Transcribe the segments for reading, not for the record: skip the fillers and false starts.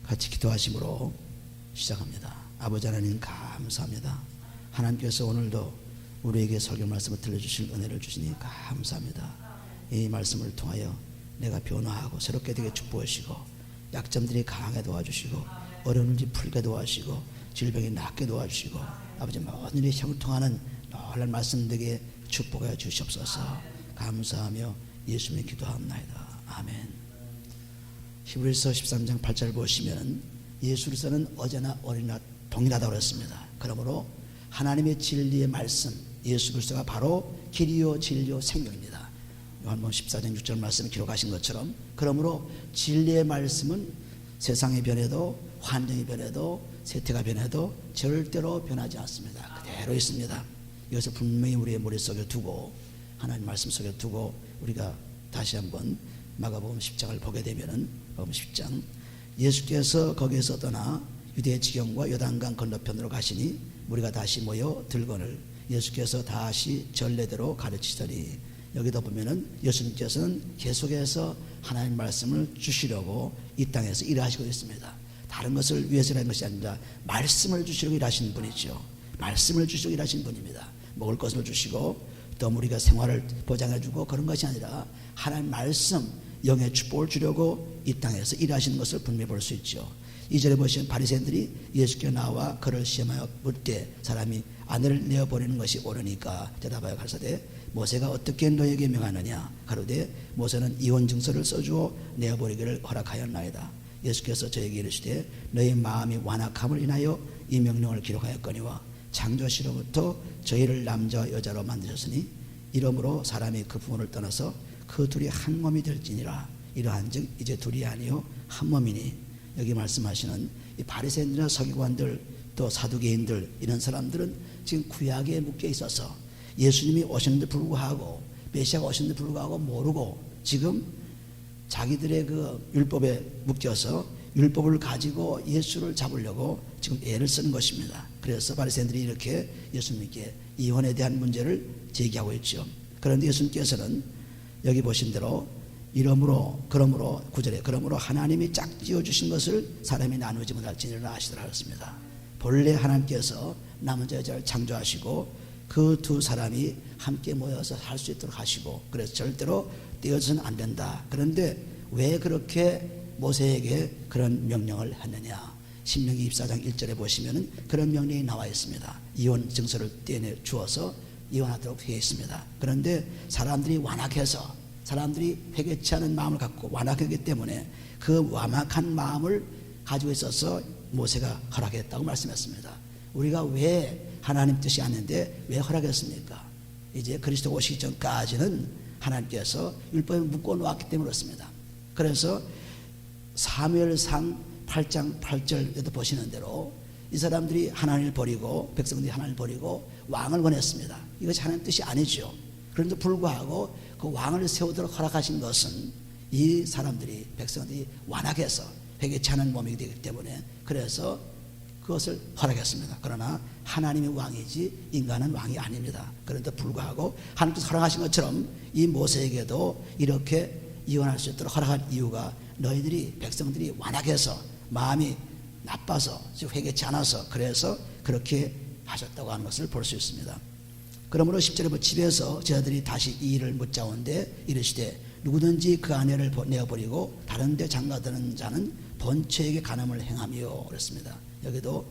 같이 기도하심으로 시작합니다. 아버지 하나님 감사합니다. 하나님께서 오늘도 우리에게 설교 말씀을 들려주실 은혜를 주시니 감사합니다. 이 말씀을 통하여 내가 변화하고 새롭게 되게 축복하시고 약점들이 강하게 도와주시고 어려운 일이 풀게 도와주시고 질병이 낫게 도와주시고 아버지 모든 일이 형통하는 놀란 말씀 되게 축복해 주시옵소서. 감사하며 예수님의 기도하옵나이다. 아멘. 히브리서 13장 8절 보시면 예수 그리스도는 어제나 오늘이나 동일하다고 그랬습니다. 그러므로 하나님의 진리의 말씀 예수 그리스도가 바로 길이요 진리요 생명입니다. 요한복음 14장 6절 말씀을 기록하신 것처럼 그러므로 진리의 말씀은 세상이 변해도 환경이 변해도 세태가 변해도 절대로 변하지 않습니다. 그대로 있습니다. 이것을 분명히 우리의 머릿속에 두고 하나님 말씀 속에 두고 우리가 다시 한번 마가복음 10장을 보게 되면은 복음 10장 예수께서 거기에서 떠나 유대 지경과 요단강 건너편으로 가시니 우리가 다시 모여 들거늘 예수께서 다시 전례대로 가르치더니 여기도 보면은 예수님께서는 계속해서 하나님 말씀을 주시려고 이 땅에서 일하시고 있습니다. 다른 것을 위해서 일하는 것이 아니라 말씀을 주시려고 일하시는 분이죠. 말씀을 주시려고 일하시는 분입니다. 먹을 것을 주시고 또 우리가 생활을 보장해주고 그런 것이 아니라 하나님 말씀 영의 축복을 주려고 이 땅에서 일하시는 것을 분명히 볼 수 있죠. 2절에 보시면 바리새인들이 예수께 나와 그를 시험하여 묻되 사람이 아내를 내어버리는 것이 옳으니까 대답하여 가로되 모세가 어떻게 너에게 명하느냐 가로되 모세는 이혼 증서를 써주어 내어버리기를 허락하였나이다. 예수께서 저에게 이르시되 너희 마음이 완악함을 인하여 이 명령을 기록하였거니와 창조시로부터 저희를 남자와 여자로 만드셨으니 이러므로 사람이 그 부모를 떠나서 그 둘이 한 몸이 될지니라. 이러한즉 이제 둘이 아니요 한 몸이니. 여기 말씀하시는 이 바리새인들이나 서기관들 또 사두개인들 이런 사람들은 지금 구약에 묶여 있어서 예수님이 오셨는데 불구하고 메시아가 오셨는데 불구하고 모르고 지금 자기들의 그 율법에 묶여서 율법을 가지고 예수를 잡으려고 지금 애를 쓰는 것입니다. 그래서 바리새인들이 이렇게 예수님께 이혼에 대한 문제를 제기하고 있죠. 그런데 예수님께서는 여기 보신 대로 그러므로 9절에 그러므로 하나님이 짝지어 주신 것을 사람이 나누지 못할지니라 하시더라 하셨습니다. 본래 하나님께서 남자 여자를 창조하시고 그 두 사람이 함께 모여서 살 수 있도록 하시고 그래서 절대로 떼어져서는 안 된다. 그런데 왜 그렇게 모세에게 그런 명령을 했느냐. 신명기 24장 1절에 보시면 그런 명령이 나와 있습니다. 이혼 증서를 떼내 주어서 이혼하도록 되어 있습니다. 그런데 사람들이 완악해서 사람들이 회개치 않은 마음을 갖고 완악하기 때문에 그 완악한 마음을 가지고 있어서 모세가 허락했다고 말씀했습니다. 우리가 왜 하나님 뜻이 아닌데 왜 허락했습니까? 이제 그리스도 오시기 전까지는 하나님께서 율법에 묶어 놓았기 때문에 그렇습니다. 그래서 사무엘상 8장 8절에도 보시는 대로 이 사람들이 하나님을 버리고 백성들이 하나님을 버리고 왕을 원했습니다. 이것이 하나님 뜻이 아니죠. 그런데 불구하고 그 왕을 세우도록 허락하신 것은 이 사람들이 백성들이 완악해서 회개치 않은 몸이기 되기 때문에 그래서 그것을 허락했습니다. 그러나 하나님이 왕이지 인간은 왕이 아닙니다. 그런데 불구하고 하나님께서 허락하신 것처럼 이 모세에게도 이렇게 이혼할 수 있도록 허락한 이유가 너희들이 백성들이 완악해서 마음이 나빠서 회개치 않아서 그래서 그렇게 하셨다고 하는 것을 볼 수 있습니다. 그러므로 10절에 집에서 제자들이 다시 이 일을 묻자온데 이르시되 누구든지 그 아내를 내어버리고 다른 데 장가드는 자는 본처에게 간음을 행하며 그랬습니다. 여기도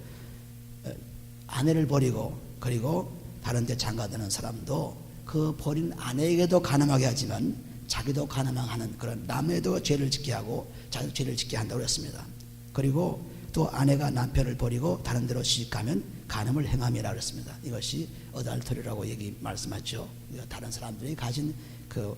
아내를 버리고 그리고 다른 데 장가드는 사람도 그 버린 아내에게도 간음하게 하지만 자기도 간음하는 그런 남에도 죄를 짓게 하고 자기도 죄를 짓게 한다고 했습니다. 그리고 또 아내가 남편을 버리고 다른 데로 시집가면 간음을 행함이라 그랬습니다. 이것이 어달터리라고 말씀하죠. 다른 사람들이 가진 그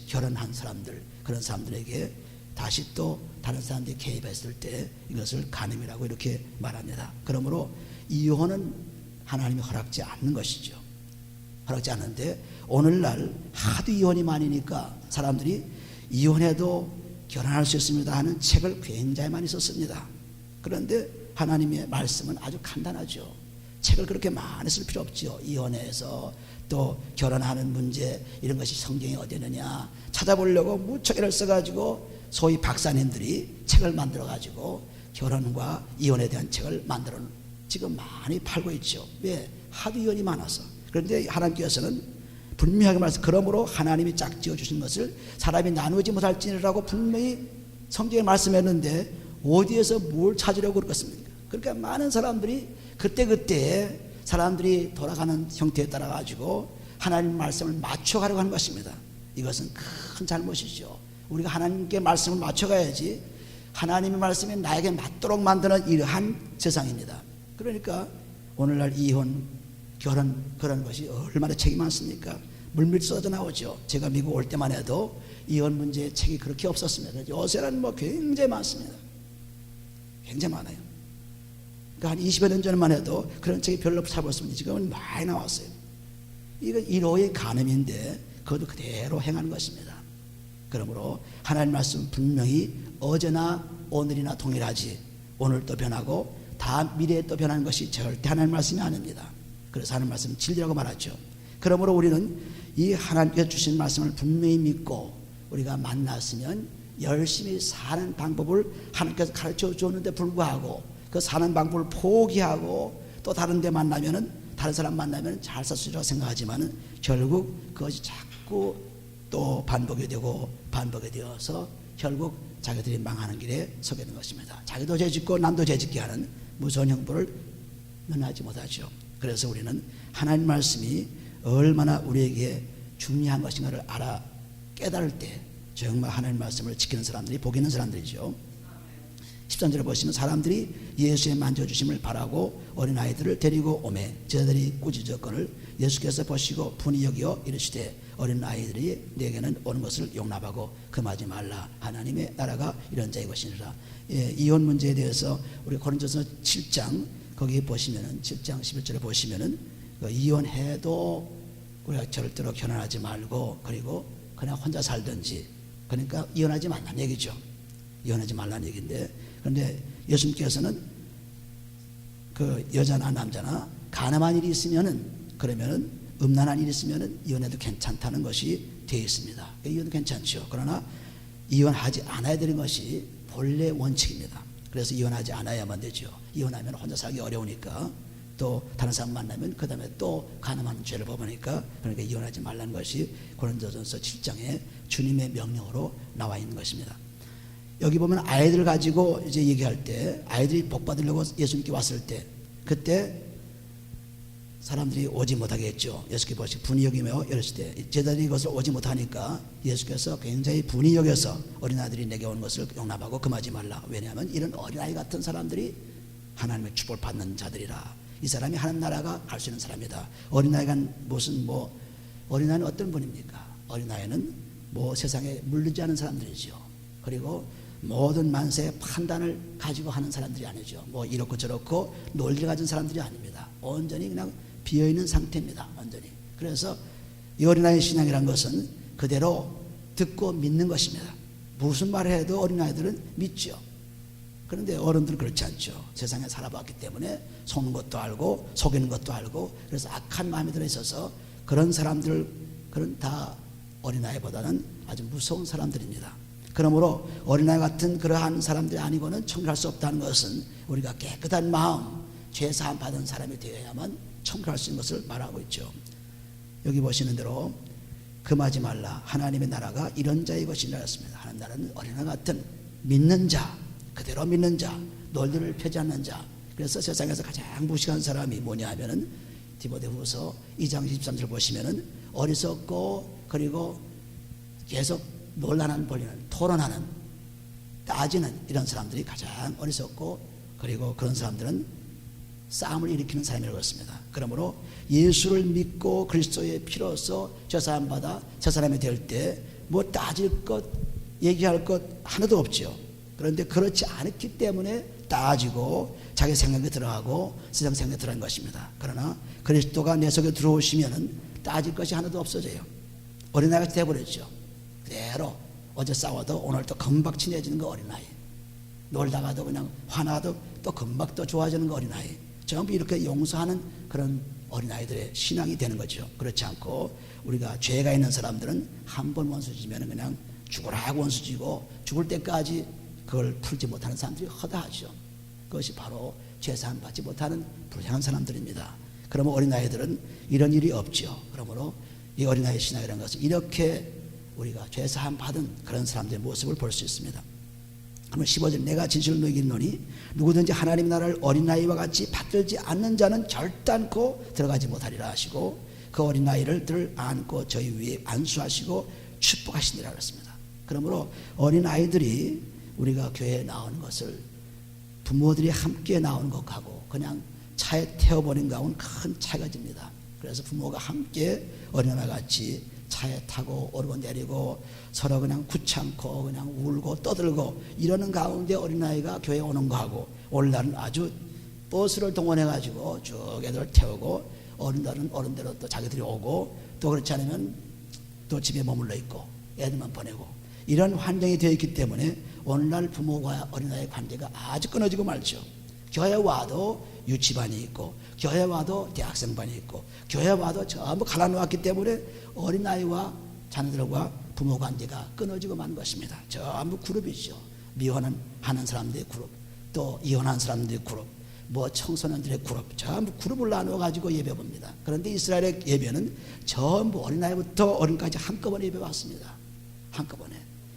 결혼한 사람들 그런 사람들에게 다시 또 다른 사람들이 개입했을 때 이것을 간음이라고 이렇게 말합니다. 그러므로 이혼은 하나님이 허락지 않는 것이죠. 허락지 않는데 오늘날 하도 이혼이 많으니까 사람들이 이혼해도 결혼할 수 있습니다 하는 책을 굉장히 많이 썼습니다. 그런데 하나님의 말씀은 아주 간단하죠. 책을 그렇게 많이 쓸 필요 없죠. 이혼해서 또 결혼하는 문제 이런 것이 성경에 어디 있느냐 찾아보려고 무척 애를 써가지고 소위 박사님들이 책을 만들어가지고 결혼과 이혼에 대한 책을 만들어 지금 많이 팔고 있죠. 왜? 하도 이혼이 많아서. 그런데 하나님께서는 분명하게 말해서 그러므로 하나님이 짝지어 주신 것을 사람이 나누지 못할지라고 분명히 성경에 말씀했는데 어디에서 뭘 찾으려고 그렇겠습니까? 그러니까 많은 사람들이 그때그때 사람들이 돌아가는 형태에 따라 가지고 하나님 말씀을 맞춰가려고 하는 것입니다. 이것은 큰 잘못이죠. 우리가 하나님께 말씀을 맞춰가야지 하나님의 말씀이 나에게 맞도록 만드는 이러한 세상입니다. 그러니까 오늘날 이혼, 결혼 그런 것이 얼마나 책이 많습니까? 물밀 쏟아져 나오죠. 제가 미국 올 때만 해도 이혼 문제의 책이 그렇게 없었습니다. 요새는 뭐 굉장히 많습니다. 굉장히 많아요. 그러니까 한 20여 년 전만 해도 그런 책이 별로 찾아봤습니다. 지금은 많이 나왔어요. 이건 1호의 간음인데 그것도 그대로 행하는 것입니다. 그러므로 하나님 말씀 분명히 어제나 오늘이나 동일하지, 오늘도 변하고 다 미래에 또 변하는 것이 절대 하나님 말씀이 아닙니다. 그래서 하나님 말씀은 진리라고 말하죠. 그러므로 우리는 이 하나님께서 주신 말씀을 분명히 믿고 우리가 만났으면 열심히 사는 방법을 하나님께서 가르쳐 줬는데 불구하고 그 사는 방법을 포기하고 또 다른 데 만나면은, 다른 사람 만나면 잘 살 수 있다고 생각하지만은 결국 그것이 자꾸 또 반복이 되고 반복이 되어서 결국 자기들이 망하는 길에 서게 된 것입니다. 자기도 죄짓고 남도 죄짓게 하는 무서운 형벌을 면하지 못하죠. 그래서 우리는 하나님 말씀이 얼마나 우리에게 중요한 것인가를 알아 깨달을 때 정말 하나님 말씀을 지키는 사람들이 복이 있는 사람들이죠. 13절에 보시면 사람들이 예수의 만져주심을 바라고 어린아이들을 데리고 오매 저들이 꾸짖었거늘 예수께서 보시고 분이 여기어 이르시되 어린아이들이 내게는 오는 것을 용납하고 금하지 말라. 하나님의 나라가 이런 자의 것이니라. 이혼 문제에 대해서 우리 고린도서 7장 거기 보시면은 7장 11절에 보시면은 이혼해도 우리가 절대로 결혼하지 말고 그리고 그냥 혼자 살든지, 그러니까 이혼하지 말라는 얘기죠. 이혼하지 말라는 얘기인데, 그런데 예수님께서는 그 여자나 남자나 가늠한 일이 있으면은, 그러면은 음란한 일이 있으면은 이혼해도 괜찮다는 것이 되어 있습니다. 이혼도 괜찮죠. 그러나 이혼하지 않아야 되는 것이 본래 원칙입니다. 그래서 이혼하지 않아야만 되죠. 이혼하면 혼자 살기 어려우니까, 또 다른 사람 만나면 그 다음에 또 가늠하는 죄를 범하니까, 그러니까 이혼하지 말라는 것이 고린도전서 7장에 주님의 명령으로 나와 있는 것입니다. 여기 보면 아이들 가지고 이제 얘기할 때, 아이들이 복 받으려고 예수님께 왔을 때, 그때 사람들이 오지 못하게 했죠. 예수께 보시 분이 여기며 이랬을 때 제자들이 이것을 오지 못하니까 예수께서 굉장히 분이 여겨서 어린아이들이 내게 오는 것을 용납하고 금하지 말라. 왜냐하면 이런 어린아이 같은 사람들이 하나님의 축복을 받는 자들이라. 이 사람이 하나님 나라가 갈 수 있는 사람이다. 어린아이가 무슨 어린아이는 어떤 분입니까? 어린아이는 세상에 물르지 않은 사람들이죠. 그리고 모든 만세의 판단을 가지고 하는 사람들이 아니죠. 이렇고 저렇고 논리를 가진 사람들이 아닙니다. 온전히 그냥 비어있는 상태입니다. 완전히. 그래서 이 어린아이 신앙이란 것은 그대로 듣고 믿는 것입니다. 무슨 말을 해도 어린아이들은 믿죠. 그런데 어른들은 그렇지 않죠. 세상에 살아봤기 때문에 속는 것도 알고 속이는 것도 알고, 그래서 악한 마음이 들어있어서 그런 사람들, 그런 다 어린아이보다는 아주 무서운 사람들입니다. 그러므로 어린아이 같은 그러한 사람들이 아니고는 청결할 수 없다는 것은 우리가 깨끗한 마음, 죄사함 받은 사람이 되어야만 청결할 수 있는 것을 말하고 있죠. 여기 보시는 대로 금하지 말라. 하나님의 나라가 이런 자의 것이라 했습니다. 하나님 나라는 어린아이 같은 믿는 자, 그대로 믿는 자, 논리를 펴지 않는 자. 그래서 세상에서 가장 무식한 사람이 뭐냐 하면은 디모데후서 2장 23절 보시면은 어리석고 그리고 계속 논란하는, 벌리는, 토론하는, 따지는 이런 사람들이 가장 어리석고, 그리고 그런 사람들은 싸움을 일으키는 사람이라고 했습니다. 그러므로 예수를 믿고 그리스도의 피로써 죄사함 받아 저 사람이 될 때 따질 것, 얘기할 것 하나도 없죠. 그런데 그렇지 않기 때문에 따지고 자기 생각에 들어가고 세상 생각에 들어간 것입니다. 그러나 그리스도가 내 속에 들어오시면은 따질 것이 하나도 없어져요. 어린아이가 되어버렸죠. 그대로 어제 싸워도 오늘 또 금방 친해지는 거 어린아이, 놀다가도 그냥 화나도 또 금방 또 좋아지는 거 어린아이, 전부 이렇게 용서하는 그런 어린아이들의 신앙이 되는 거죠. 그렇지 않고 우리가 죄가 있는 사람들은 한 번 원수 지면 그냥 죽으라고 원수 지고 죽을 때까지 그걸 풀지 못하는 사람들이 허다하죠. 그것이 바로 죄사함 받지 못하는 불행한 사람들입니다. 그러면 어린아이들은 이런 일이 없죠. 그러므로 이 어린아이 신앙이라는 것은 이렇게 우리가 죄사함 받은 그런 사람들의 모습을 볼 수 있습니다. 그러면 15절 내가 진실로 너희에게 이르노니 누구든지 하나님의 나라를 어린아이와 같이 받들지 않는 자는 결단코 들어가지 못하리라 하시고 그 어린아이를 안고 저희 위에 안수하시고 축복하시니라 그랬습니다. 그러므로 어린아이들이 우리가 교회에 나오는 것을 부모들이 함께 나오는 것하고 그냥 차에 태워버린 것하고는 큰 차이가 집니다. 그래서 부모가 함께 어린아이와 같이 차에 타고 오르고 내리고 서로 그냥 구찮고 그냥 울고 떠들고 이러는 가운데 어린아이가 교회에 오는 거하고 오늘날은 아주 버스를 동원해 가지고 쭉 애들 태우고 어른들은 어른대로 또 자기들이 오고 또 그렇지 않으면 또 집에 머물러 있고 애들만 보내고 이런 환경이 되어 있기 때문에 오늘날 부모와 어린아이의 관계가 아주 끊어지고 말죠. 교회 와도 유치반이 있고 교회 와도 대학생반이 있고 교회 와도 전부 갈라놓았기 때문에 어린아이와 자녀들과 부모 관계가 끊어지고 만 것입니다. 전부 그룹이죠. 미혼한 사람들의 그룹, 또 이혼한 사람들의 그룹, 뭐 청소년들의 그룹, 전부 그룹을 나누어 가지고 예배 봅니다. 그런데 이스라엘의 예배는 전부 어린아이부터 어른까지 한꺼번에 예배 왔습니다. 한꺼번에.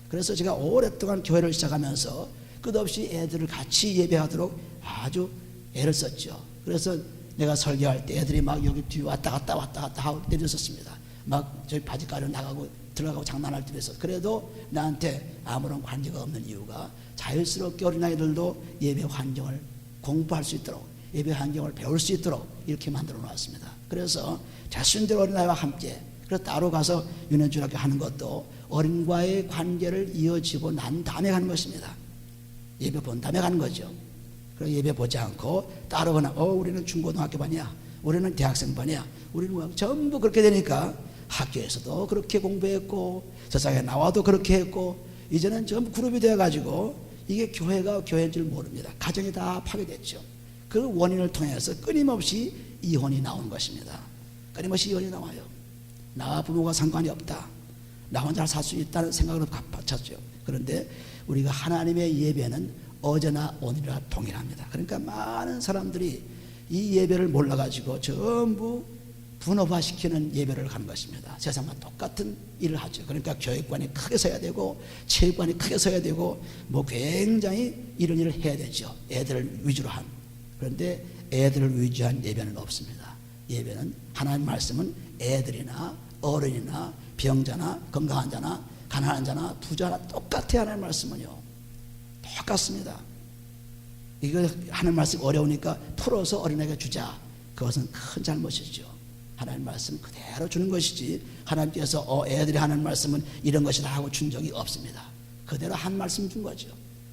그래서 제가 오랫동안 교회를 시작하면서 끝없이 애들을 같이 예배하도록 아주 애를 썼죠. 그래서 내가 설교할 때 애들이 막 여기 뒤에 왔다 갔다 하고 때렸었습니다. 막 저기 바지가려 나가고 들어가고 장난할 때도 있었어. 그래도 나한테 아무런 관계가 없는 이유가 자연스럽게 어린아이들도 예배 환경을 공부할 수 있도록 예배 환경을 배울 수 있도록 이렇게 만들어 놓았습니다. 그래서 자신들 어린아이와 함께 그래서 따로 가서 유년중학교 하는 것도 어린과의 관계를 이어지고 난 다음에 가는 것입니다. 예배 본 다음에 가는 거죠. 그래서 예배 보지 않고 따로 그냥 우리는 중고등학교 반이야, 우리는 대학생 반이야, 우리는 전부 그렇게 되니까 학교에서도 그렇게 공부했고 세상에 나와도 그렇게 했고 이제는 전부 그룹이 되어가지고 이게 교회가 교회인 줄 모릅니다. 가정이 다 파괴됐죠. 그 원인을 통해서 끊임없이 이혼이 나오는 것입니다. 끊임없이 이혼이 나와요. 나와 부모가 상관이 없다, 나 혼자 살 수 있다는 생각으로 바쳤죠. 그런데 우리가 하나님의 예배는 어제나 오늘이나 동일합니다. 그러니까 많은 사람들이 이 예배를 몰라가지고 전부 분업화시키는 예배를 가는 것입니다. 세상과 똑같은 일을 하죠. 그러니까 교육관이 크게 서야 되고 체육관이 크게 서야 되고 뭐 굉장히 이런 일을 해야 되죠. 애들을 위주로 한. 그런데 애들을 위주한 예배는 없습니다. 예배는 하나님 말씀은 애들이나 어른이나 병자나 건강한 자나 가난한 자나 부자나 똑같아요. 하나님 말씀은요 똑같습니다. 이거 하나님 말씀 어려우니까 풀어서 어린아이가 주자, 그것은 큰 잘못이죠. 하나님 말씀 그대로 주는 것이지 하나님께서 애들이 하는 말씀은 이런 것이다 하고 준 적이 없습니다. 그대로 한 말씀 준 거죠.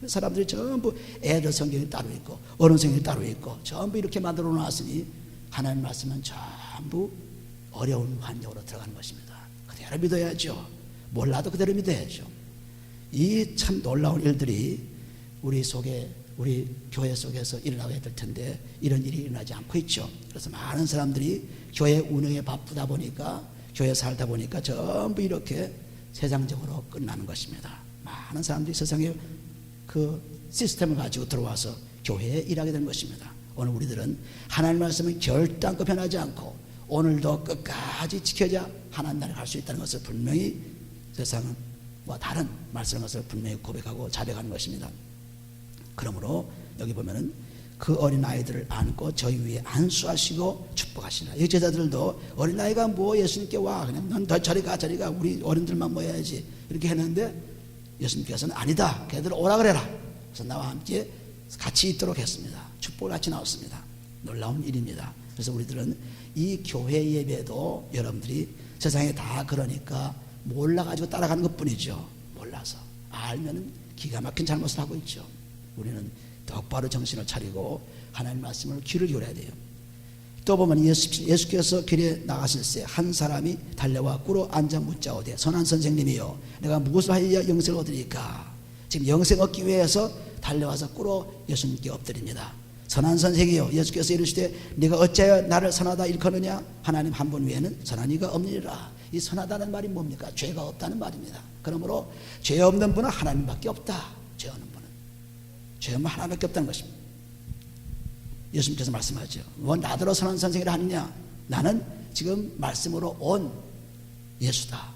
사람들이 전부 애들 성경이 따로 있고 어른 성경이 따로 있고 전부 이렇게 만들어 놨으니 하나님 말씀은 전부 어려운 환경으로 들어가는 것입니다. 그대로 믿어야죠. 몰라도 그대로 믿어야죠. 이 참 놀라운 일들이 우리 속에, 우리 교회 속에서 일어나야 될 텐데 이런 일이 일어나지 않고 있죠. 그래서 많은 사람들이 교회 운영에 바쁘다 보니까, 교회 살다 보니까 전부 이렇게 세상적으로 끝나는 것입니다. 많은 사람들이 세상에 그 시스템을 가지고 들어와서 교회에 일하게 된 것입니다. 오늘 우리들은 하나님 말씀은 결단코 변하지 않고 오늘도 끝까지 지켜야 하나님 나라에 갈 수 있다는 것을 분명히 세상은 다른 말씀인 것을 분명히 고백하고 자백하는 것입니다. 그러므로 여기 보면은 그 어린아이들을 안고 저희 위에 안수하시고 축복하시라. 이 제자들도 어린아이가 뭐 예수님께 와, 그냥 넌 더 저리 가 우리 어른들만 모여야지 이렇게 했는데 예수님께서는 아니다, 걔들 오라 그래라. 그래서 나와 함께 같이 있도록 했습니다. 축복을 같이 나왔습니다. 놀라운 일입니다. 그래서 우리들은 이 교회 예배도 여러분들이 세상에 다 그러니까 몰라가지고 따라가는 것 뿐이죠. 몰라서. 알면 기가 막힌 잘못을 하고 있죠. 우리는 똑바로 정신을 차리고 하나님 말씀을 귀를 기울여야 돼요. 또 보면 예수께서 길에 나가실새 한 사람이 달려와 꿇어 앉아 묻자오되 선한 선생님이요 내가 무엇을 하여야 영생을 얻으리까. 지금 영생 얻기 위해서 달려와서 꿇어 예수님께 엎드립니다. 선한 선생이요 예수께서 이르시되 네가 어찌하여 나를 선하다 일컫느냐. 하나님 한 분 외에는 선한 이가 없느니라. 이 선하다는 말이 뭡니까? 죄가 없다는 말입니다. 그러므로 죄 없는 분은 하나님밖에 없다. 죄 없는 분은 죄 없는 하나님밖에 없다는 것입니다. 예수님께서 말씀하죠. 뭐 나더러 선한 선생이라 하느냐? 나는 지금 말씀으로 온 예수다.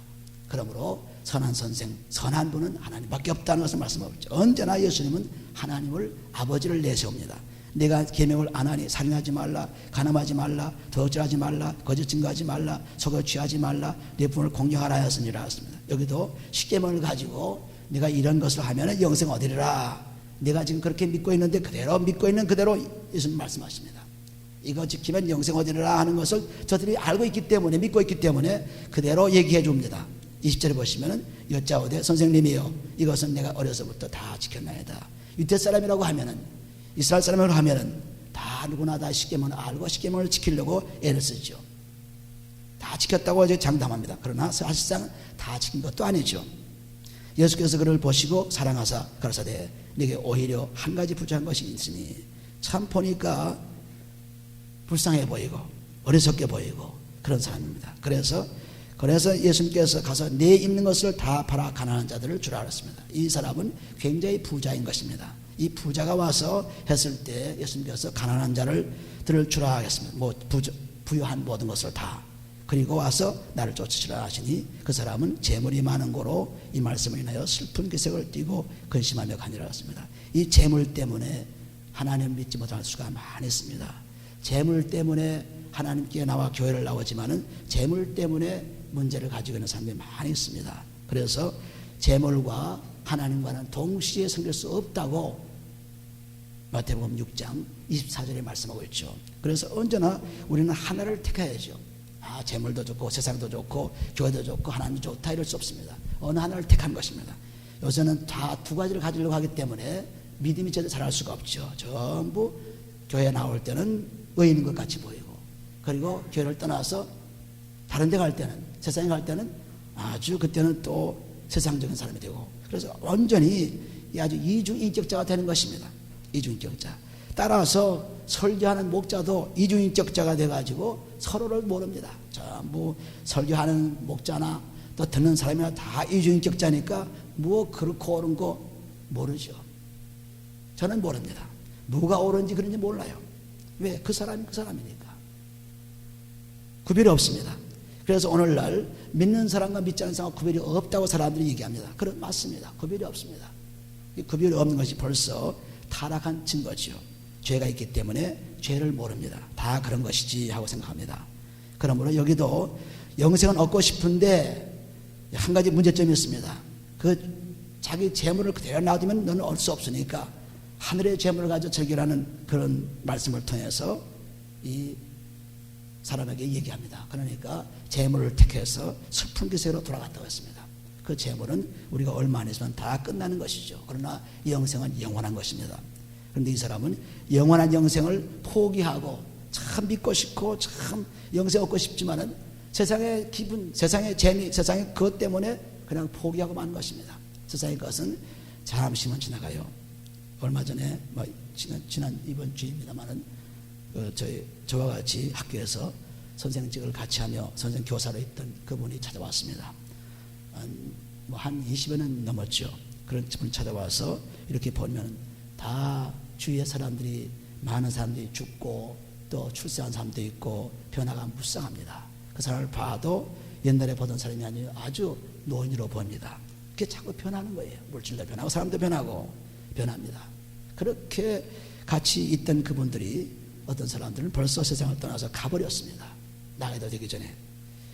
그러므로 선한 선생, 선한 분은 하나님밖에 없다는 것을 말씀하고 있죠. 언제나 예수님은 하나님을 아버지를 내세웁니다. 내가 계명을 안 하니 살인하지 말라, 간음하지 말라, 도적질하지 말라, 거짓 증거하지 말라, 속여 취하지 말라, 내 부모를 공경하라 하였으니라 하였습니다. 여기도 십계명을 가지고 내가 이런 것을 하면 영생 얻으리라. 내가 지금 그렇게 믿고 있는데 그대로 믿고 있는 그대로 예수님 말씀하십니다. 이거 지키면 영생 얻으리라 하는 것을 저들이 알고 있기 때문에, 믿고 있기 때문에 그대로 얘기해 줍니다. 20절에 보시면 여짜오되 선생님이요 이것은 내가 어려서부터 다 지켰나이다. 유대 사람이라고 하면은, 이스라엘 사람이라고 하면은 다 누구나 다 십계명을 알고 십계명을 지키려고 애를 쓰죠. 다 지켰다고 이제 장담합니다. 그러나 사실상 다 지킨 것도 아니죠. 예수께서 그를 보시고 사랑하사 가라사대 내게 오히려 한 가지 부족한 것이 있으니, 참 보니까 불쌍해 보이고 어리석게 보이고 그런 사람입니다. 그래서 예수님께서 가서 내 입는 것을 다 팔아 가난한 자들을 주라 하셨습니다. 이 사람은 굉장히 부자인 것입니다. 이 부자가 와서 했을 때 예수님께서 가난한 자들을 주라 하겠습니다. 뭐 부유한 모든 것을 다. 그리고 와서 나를 쫓으시라 하시니 그 사람은 재물이 많은 고로 이 말씀을 인하여 슬픈 기색을 띠고 근심하며 가니라 했습니다. 이 재물 때문에 하나님을 믿지 못할 수가 많이 있습니다. 재물 때문에 하나님께 나와 교회를 나오지만은 재물 때문에 문제를 가지고 있는 사람들이 많이 있습니다. 그래서 재물과 하나님과는 동시에 섬길 수 없다고 마태복음 6장 24절에 말씀하고 있죠. 그래서 언제나 우리는 하나를 택해야죠. 재물도 좋고 세상도 좋고 교회도 좋고 하나님도 좋다 이럴 수 없습니다. 어느 하나를 택한 것입니다. 요새는 다 두 가지를 가지려고 하기 때문에 믿음이 제대로 자랄 수가 없죠. 전부 교회 나올 때는 의인인 것 같이 보이고, 그리고 교회를 떠나서 다른 데 갈 때는, 세상에 갈 때는 아주 그때는 또 세상적인 사람이 되고, 그래서 완전히 아주 이중인격자가 되는 것입니다. 이중인격자. 따라서 설교하는 목자도 이중인격자가 돼가지고 서로를 모릅니다. 전부 설교하는 목자나 또 듣는 사람이나 다 이중인격자니까 뭐 그렇고 옳은 거 모르죠. 저는 모릅니다. 뭐가 옳은지 그런지 몰라요. 왜? 그 사람이 그 사람이니까. 구별이 없습니다. 그래서 오늘날 믿는 사람과 믿지 않는 사람과 구별이 없다고 사람들이 얘기합니다. 그럼 맞습니다. 구별이 없습니다. 이 구별이 없는 것이 벌써 타락한 증거지요. 죄가 있기 때문에 죄를 모릅니다. 다 그런 것이지 하고 생각합니다. 그러므로 여기도 영생은 얻고 싶은데 한 가지 문제점이 있습니다. 그 자기 재물을 그대로 놔두면 너는 얻을 수 없으니까 하늘의 재물을 가지고 즐기라는 그런 말씀을 통해서 이 사람에게 얘기합니다. 그러니까 재물을 택해서 슬픈 기세로 돌아갔다고 했습니다. 그 재물은 우리가 얼마 안 있으면 다 끝나는 것이죠. 그러나 이 영생은 영원한 것입니다. 그런데 이 사람은 영원한 영생을 포기하고 참 믿고 싶고 참 영생 얻고 싶지만은 세상의 기분, 세상의 재미, 세상의 그것 때문에 그냥 포기하고 만 것입니다. 세상의 것은 잠시만 지나가요. 얼마 전에 지난 이번 주입니다만은 저와 같이 학교에서 선생직을 같이 하며 선생 교사로 있던 그분이 찾아왔습니다. 한 20여 년 넘었죠. 그런 분이 찾아와서 이렇게 보면 다 주위의 사람들이, 많은 사람들이 죽고 또 출세한 사람도 있고 변화가 무쌍합니다. 그 사람을 봐도 옛날에 보던 사람이 아니에요. 아주 노인으로 보입니다. 그게 자꾸 변하는 거예요. 물질도 변하고 사람도 변하고 변합니다. 그렇게 같이 있던 그분들이 어떤 사람들은 벌써 세상을 떠나서 가버렸습니다. 나이도 되기 전에.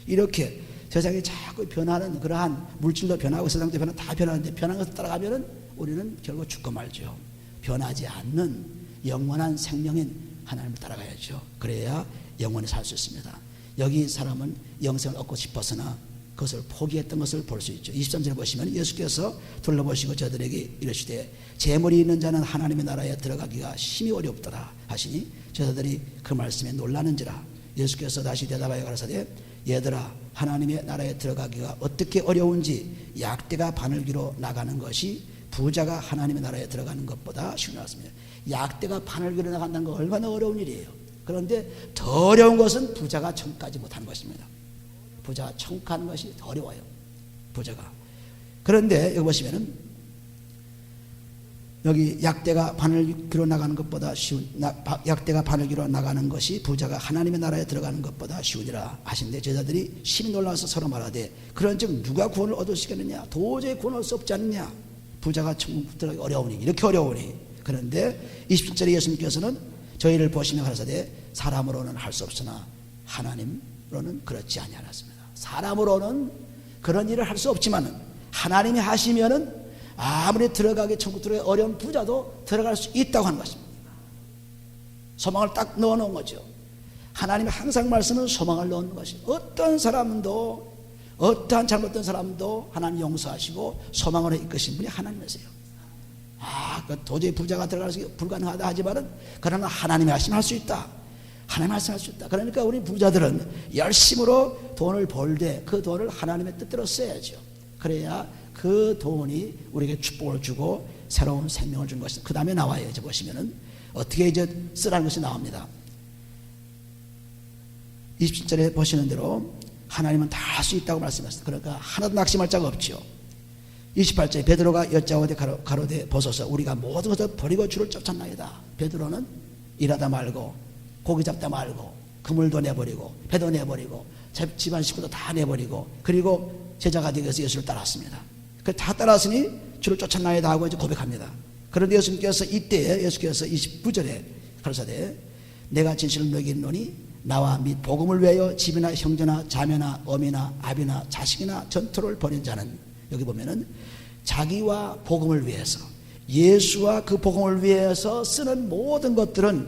이렇게 세상이 자꾸 변하는 그러한 물질도 변하고 세상도 변하고 다 변하는데 변한 것을 따라가면은 우리는 결국 죽고 말죠. 변하지 않는 영원한 생명인 하나님을 따라가야죠. 그래야 영원히 살 수 있습니다. 여기 사람은 영생을 얻고 싶었으나 그것을 포기했던 것을 볼 수 있죠. 23절에 보시면 예수께서 둘러보시고 저들에게 이르시되 재물이 있는 자는 하나님의 나라에 들어가기가 심히 어렵더라 하시니 저들이 그 말씀에 놀라는지라. 예수께서 다시 대답하여 가라사대 얘들아, 하나님의 나라에 들어가기가 어떻게 어려운지 약대가 바늘기로 나가는 것이 부자가 하나님의 나라에 들어가는 것보다 쉬운 것입니다. 약대가 바늘기로 나간다는 건 얼마나 어려운 일이에요. 그런데 더 어려운 것은 부자가 천까지 못하는 것입니다. 부자가 천가는 것이 더 어려워요. 부자가. 그런데 여기 보시면은 여기 약대가 바늘 길어 나가는 것보다 약대가 바늘 길어 나가는 것이 부자가 하나님의 나라에 들어가는 것보다 쉬우니라 하신데 제자들이 심히 놀라서 서로 말하되 그런즉 누가 구원을 얻을 수 있겠느냐 도저히 구원할 수 없지 않느냐 부자가 천국 들어가기 어려우니 이렇게 어려우니 그런데 27절에 예수님께서는 저희를 보시며 가라사대 사람으로는 할 수 없으나 하나님으로는 그렇지 아니하였습니다. 사람으로는 그런 일을 할 수 없지만 하나님이 하시면은 아무리 들어가기 천국 들어가기 어려운 부자도 들어갈 수 있다고 하는 것입니다. 소망을 딱 넣어놓은 거죠. 하나님이 항상 말씀은 소망을 넣는 것이 어떤 사람도 어떠한 잘못된 사람도 하나님 용서하시고 소망으로 이끄신 분이 하나님이세요. 도저히 부자가 들어갈 수 불가능하다 하지만은 그러나 하나님이 하시면 할 수 있다. 하나님 말씀할 수 있다. 그러니까 우리 부자들은 열심으로 돈을 벌 때 그 돈을 하나님의 뜻대로 써야죠. 그래야 그 돈이 우리에게 축복을 주고 새로운 생명을 준 것입니다. 그 다음에 나와요. 이제 보시면은 어떻게 이제 쓰라는 것이 나옵니다. 27절에 보시는 대로 하나님은 다 할 수 있다고 말씀하셨습니다. 그러니까 하나도 낙심할 자가 없죠. 28절에 베드로가 여짜오되 가로되 보소서 우리가 모든 것을 버리고 주를 쫓았나이다. 베드로는 일하다 말고 고기 잡다 말고 그물도 내버리고 배도 내버리고 집안 식구도 다 내버리고 그리고 제자가 되기 위해서 예수를 따랐습니다. 다 따랐으니 주를 쫓았나이다 하고 이제 고백합니다. 그런데 예수님께서 이때 예수께서 29절에 가라사대 내가 진실을 너에게 이르노니 나와 및 복음을 위하여 집이나 형제나 자매나 어미나 아비나 자식이나 전토를 벌인 자는 여기 보면은 자기와 복음을 위해서 예수와 그 복음을 위해서 쓰는 모든 것들은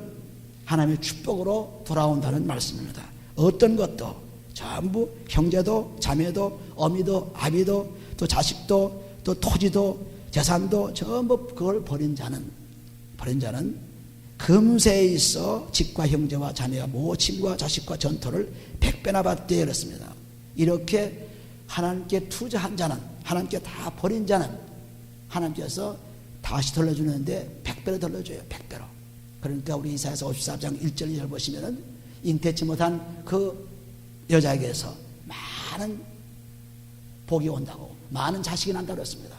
하나님의 축복으로 돌아온다는 말씀입니다. 어떤 것도 전부 형제도 자매도 어미도 아비도 또 자식도 또 토지도 재산도 전부 그걸 버린 자는 금세에 있어 집과 형제와 자매와 모친과 자식과 전토를 100배나 받되 그렇습니다. 이렇게 하나님께 투자한 자는 하나님께 다 버린 자는 하나님께서 다시 돌려주는데 100배로 돌려줘요. 100배로. 그러니까 우리 이사야서 54장 1절 2절 보시면은 잉태치 못한 그 여자에게서 많은 복이 온다고 많은 자식이 난다고 그랬습니다.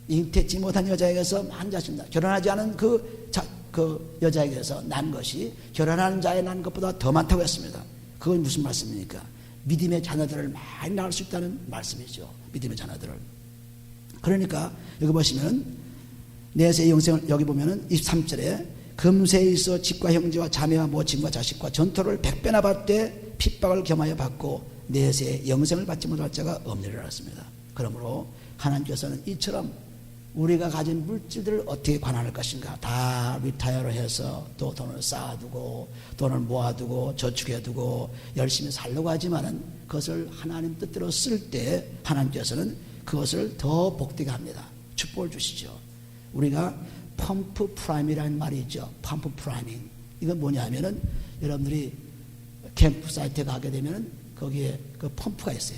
잉태치 못한 여자에게서 많은 자식이 난다. 결혼하지 않은 그 여자에게서 난 것이 결혼하는 자에 난 것보다 더 많다고 했습니다. 그건 무슨 말씀입니까? 믿음의 자녀들을 많이 낳을 수 있다는 말씀이죠. 믿음의 자녀들을. 그러니까 여기 보시면 내세의 영생을 여기 보면은 23절에 금세에 있어 집과 형제와 자매와 모친과 자식과 전토를 100배나 받되 핍박을 겸하여 받고 내세의 영생을 받지 못할 자가 없느니라 했습니다. 그러므로 하나님께서는 이처럼 우리가 가진 물질들을 어떻게 관할할 것인가 다 리타이어로 해서 또 돈을 쌓아두고 돈을 모아두고 저축해두고 열심히 살려고 하지만은 그것을 하나님 뜻대로 쓸 때 하나님께서는 그것을 더 복되게 합니다. 축복을 주시죠. 우리가 펌프 프라임이라는 말이 있죠. 펌프 프라이밍. 이건 뭐냐 하면은 여러분들이 캠프 사이트에 가게 되면은 거기에 그 펌프가 있어요.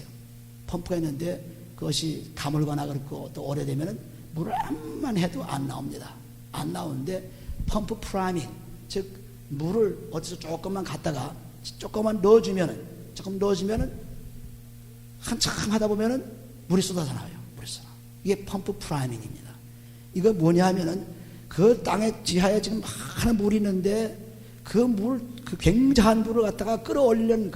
펌프가 있는데 그것이 가물거나 그렇고 또 오래되면은 물을 암만 해도 안 나옵니다. 안 나오는데 펌프 프라이밍, 즉 물을 어디서 조금만 갖다가 조금만 넣어주면은 한참 하다 보면은 물이 쏟아져 나와요. 이게 펌프 프라이밍입니다. 이거 뭐냐 하면은 그 땅의 지하에 지금 많은 물이 있는데 그 굉장한 물을 갖다가 끌어올리는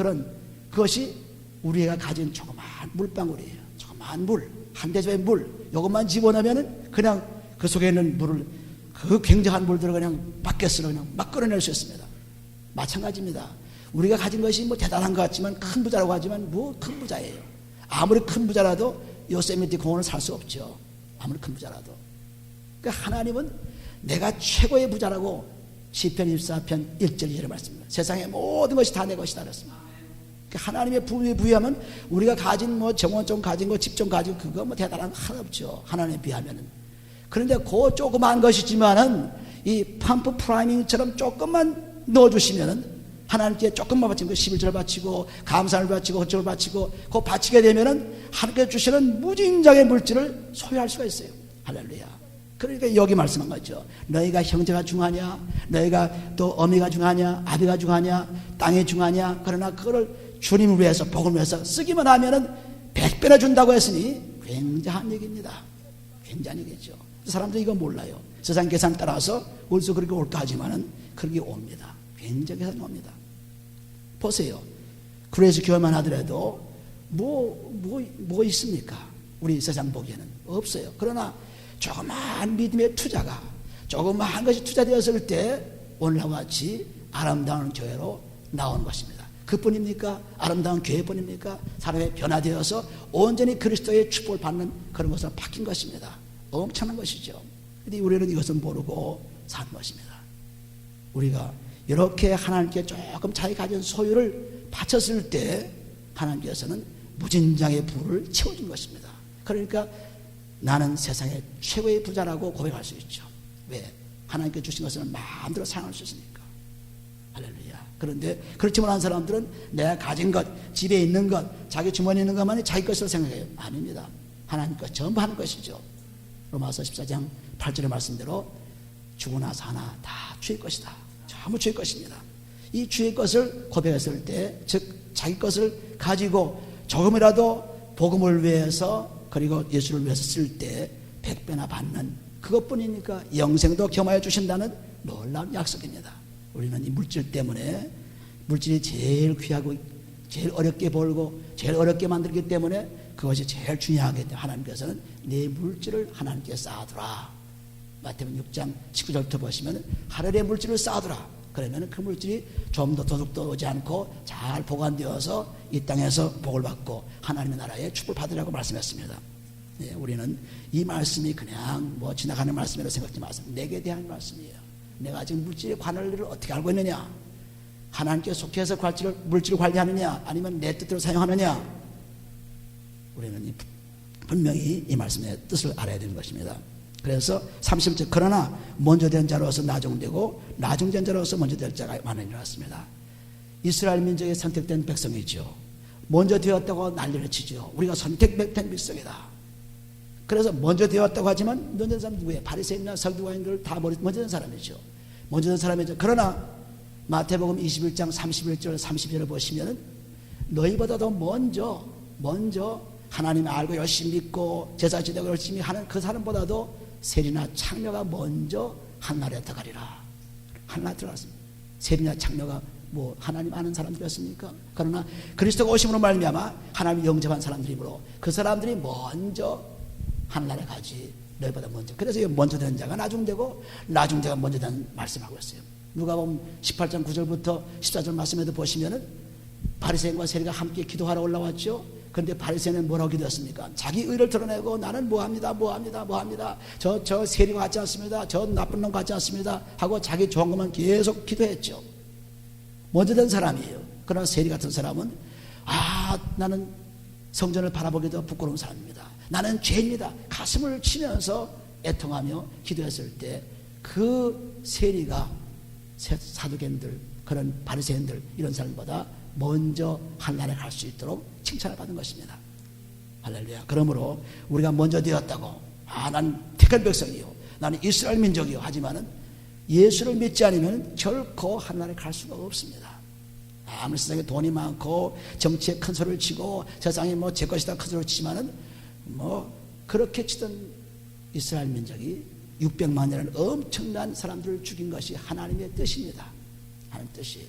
그것이 우리가 가진 조그만 물방울이에요. 조그만 물, 한 대접의 물, 이것만 집어넣으면은 그냥 그 속에 있는 물을 그 굉장한 물들을 그냥 밖에서 그냥 막 끌어낼 수 있습니다. 마찬가지입니다. 우리가 가진 것이 뭐 대단한 것 같지만 큰 부자라고 하지만 뭐 큰 부자예요. 아무리 큰 부자라도 요세미티 공원을 살 수 없죠. 아무리 큰 부자라도. 그러니까 하나님은 내가 최고의 부자라고 시편 24편 1절 2절에 말씀합니다. 세상의 모든 것이 다 내 것이다 그랬습니다. 그러니까 하나님의 부에 부여하면 우리가 가진 뭐 정원 좀 가진 거, 집 좀 가지고 그거 뭐 대단한 거 하나 없죠. 하나님에 비하면은. 그런데 그 조그만 것이지만은 이 펌프 프라이밍처럼 조금만 넣어주시면은 하나님께 조금만 바치고 11절 바치고 감사를 바치고 호적을 바치고 그거 바치게 되면은 하나님께 주시는 무진장의 물질을 소유할 수가 있어요. 할렐루야. 그러니까 여기 말씀한 거죠. 너희가 형제가 중하냐, 너희가 또 어미가 중하냐, 아비가 중하냐, 땅이 중하냐. 그러나 그거를 주님을 위해서 복음을 위해서 쓰기만 하면은 100배나 준다고 했으니 굉장한 얘기입니다. 굉장한 얘기죠. 사람들이 이거 몰라요. 세상 계산 따라서 어디서 그렇게 올까 하지만은 그렇게 옵니다. 굉장히 계산이 옵니다. 보세요. 그래서 교회만 하더라도 뭐 있습니까? 우리 세상 보기에는 없어요. 그러나 조그마한 믿음의 투자가 조그마한 것이 투자되었을 때 오늘과 같이 아름다운 교회로 나오는 것입니다. 그뿐입니까? 아름다운 교회뿐입니까? 사람이 변화되어서 온전히 그리스도의 축복을 받는 그런 것으로 바뀐 것입니다. 엄청난 것이죠. 그런데 우리는 이것을 모르고 사는 것입니다. 우리가 이렇게 하나님께 조금 자기 가진 소유를 바쳤을 때 하나님께서는 무진장의 부를 채워준 것입니다. 그러니까 나는 세상의 최고의 부자라고 고백할 수 있죠. 왜? 하나님께 주신 것을 마음대로 사용할 수 있으니까. 할렐루야. 그런데 그렇지 못한 사람들은 내가 가진 것, 집에 있는 것, 자기 주머니에 있는 것만이 자기 것으로 생각해요. 아닙니다. 하나님 것 전부 하는 것이죠. 로마서 14장 8절의 말씀대로 주고 나서 하나 다 주의 것이다. 전부 주의 것입니다. 이 주의 것을 고백했을 때, 즉 자기 것을 가지고 조금이라도 복음을 위해서 그리고 예수를 위해서 쓸 때 100배나 받는 그것뿐이니까 영생도 겸하여 주신다는 놀라운 약속입니다. 우리는 이 물질 때문에 물질이 제일 귀하고 제일 어렵게 벌고 제일 어렵게 만들기 때문에 그것이 제일 중요하기 때문에 하나님께서는 내 물질을 하나님께 쌓아두라. 마태복음 6장 19절부터 보시면 하늘의 물질을 쌓아두라. 그러면 그 물질이 좀 더 도둑도 오지 않고 잘 보관되어서 이 땅에서 복을 받고 하나님의 나라에 축복을 받으라고 말씀했습니다. 예, 우리는 이 말씀이 그냥 뭐 지나가는 말씀이라고 생각하지 마세요. 내게 대한 말씀이에요. 내가 지금 물질의 관리를 어떻게 알고 있느냐? 하나님께 속해서 물질을 관리하느냐? 아니면 내 뜻대로 사용하느냐? 우리는 분명히 이 말씀의 뜻을 알아야 되는 것입니다. 그래서 30절 그러나 먼저 된 자로서 나중되고 나중된 자로서 먼저 될 자가 많으니라 했습니다. 이스라엘 민족의 선택된 백성이죠. 먼저 되었다고 난리를 치죠. 우리가 선택된 백성이다. 그래서 먼저 되었다고 하지만 먼저 된 사람은 누구예요? 바리새인이나 서기관들 다 먼저 된 사람이죠. 먼저 된 사람이죠. 그러나 마태복음 21장 31절 32절을 보시면 너희보다도 먼저 하나님 알고 열심히 믿고 제사 지내고 열심히 하는 그 사람보다도 세리나 창녀가 먼저 한나라에 들어가리라. 한나라에 들어갔습니다. 세리나 창녀가 뭐 하나님 아는 사람들이었습니까? 그러나 그리스도가 오심으로 말미암아 하나님 영접한 사람들이므로 그 사람들이 먼저 한나라에 가지. 너희보다 먼저. 그래서 먼저 된 자가 나중되고 나중자가 먼저 된 말씀하고 있어요. 누가복음 18장 9절부터 14절 말씀에도 보시면은 바리새인과 세리가 함께 기도하러 올라왔죠. 그런데 바리새인은 뭐라고 기도했습니까? 자기 의를 드러내고 나는 뭐합니다. 저 세리가 같지 않습니다. 저 나쁜 놈 같지 않습니다. 하고 자기 좋은 것만 계속 기도했죠. 먼저 된 사람이에요. 그러나 세리 같은 사람은 나는 성전을 바라보기도 부끄러운 사람입니다. 나는 죄인이다. 가슴을 치면서 애통하며 기도했을 때 그 세리가 사두개인들 그런 바리새인들 이런 사람보다 먼저 한나라에 갈 수 있도록 칭찬을 받은 것입니다. 할렐루야. 그러므로 우리가 먼저 되었다고 나는 택한 백성이요 나는 이스라엘 민족이요 하지만은 예수를 믿지 않으면 결코 한나라에 갈 수가 없습니다. 아무리 세상에 돈이 많고 정치에 큰 소리를 치고 세상에 뭐 제 것이다 큰 소리를 치지만은 뭐 그렇게 치던 이스라엘 민족이 600만이라는 엄청난 사람들을 죽인 것이 하나님의 뜻입니다. 하나님의 뜻이에요.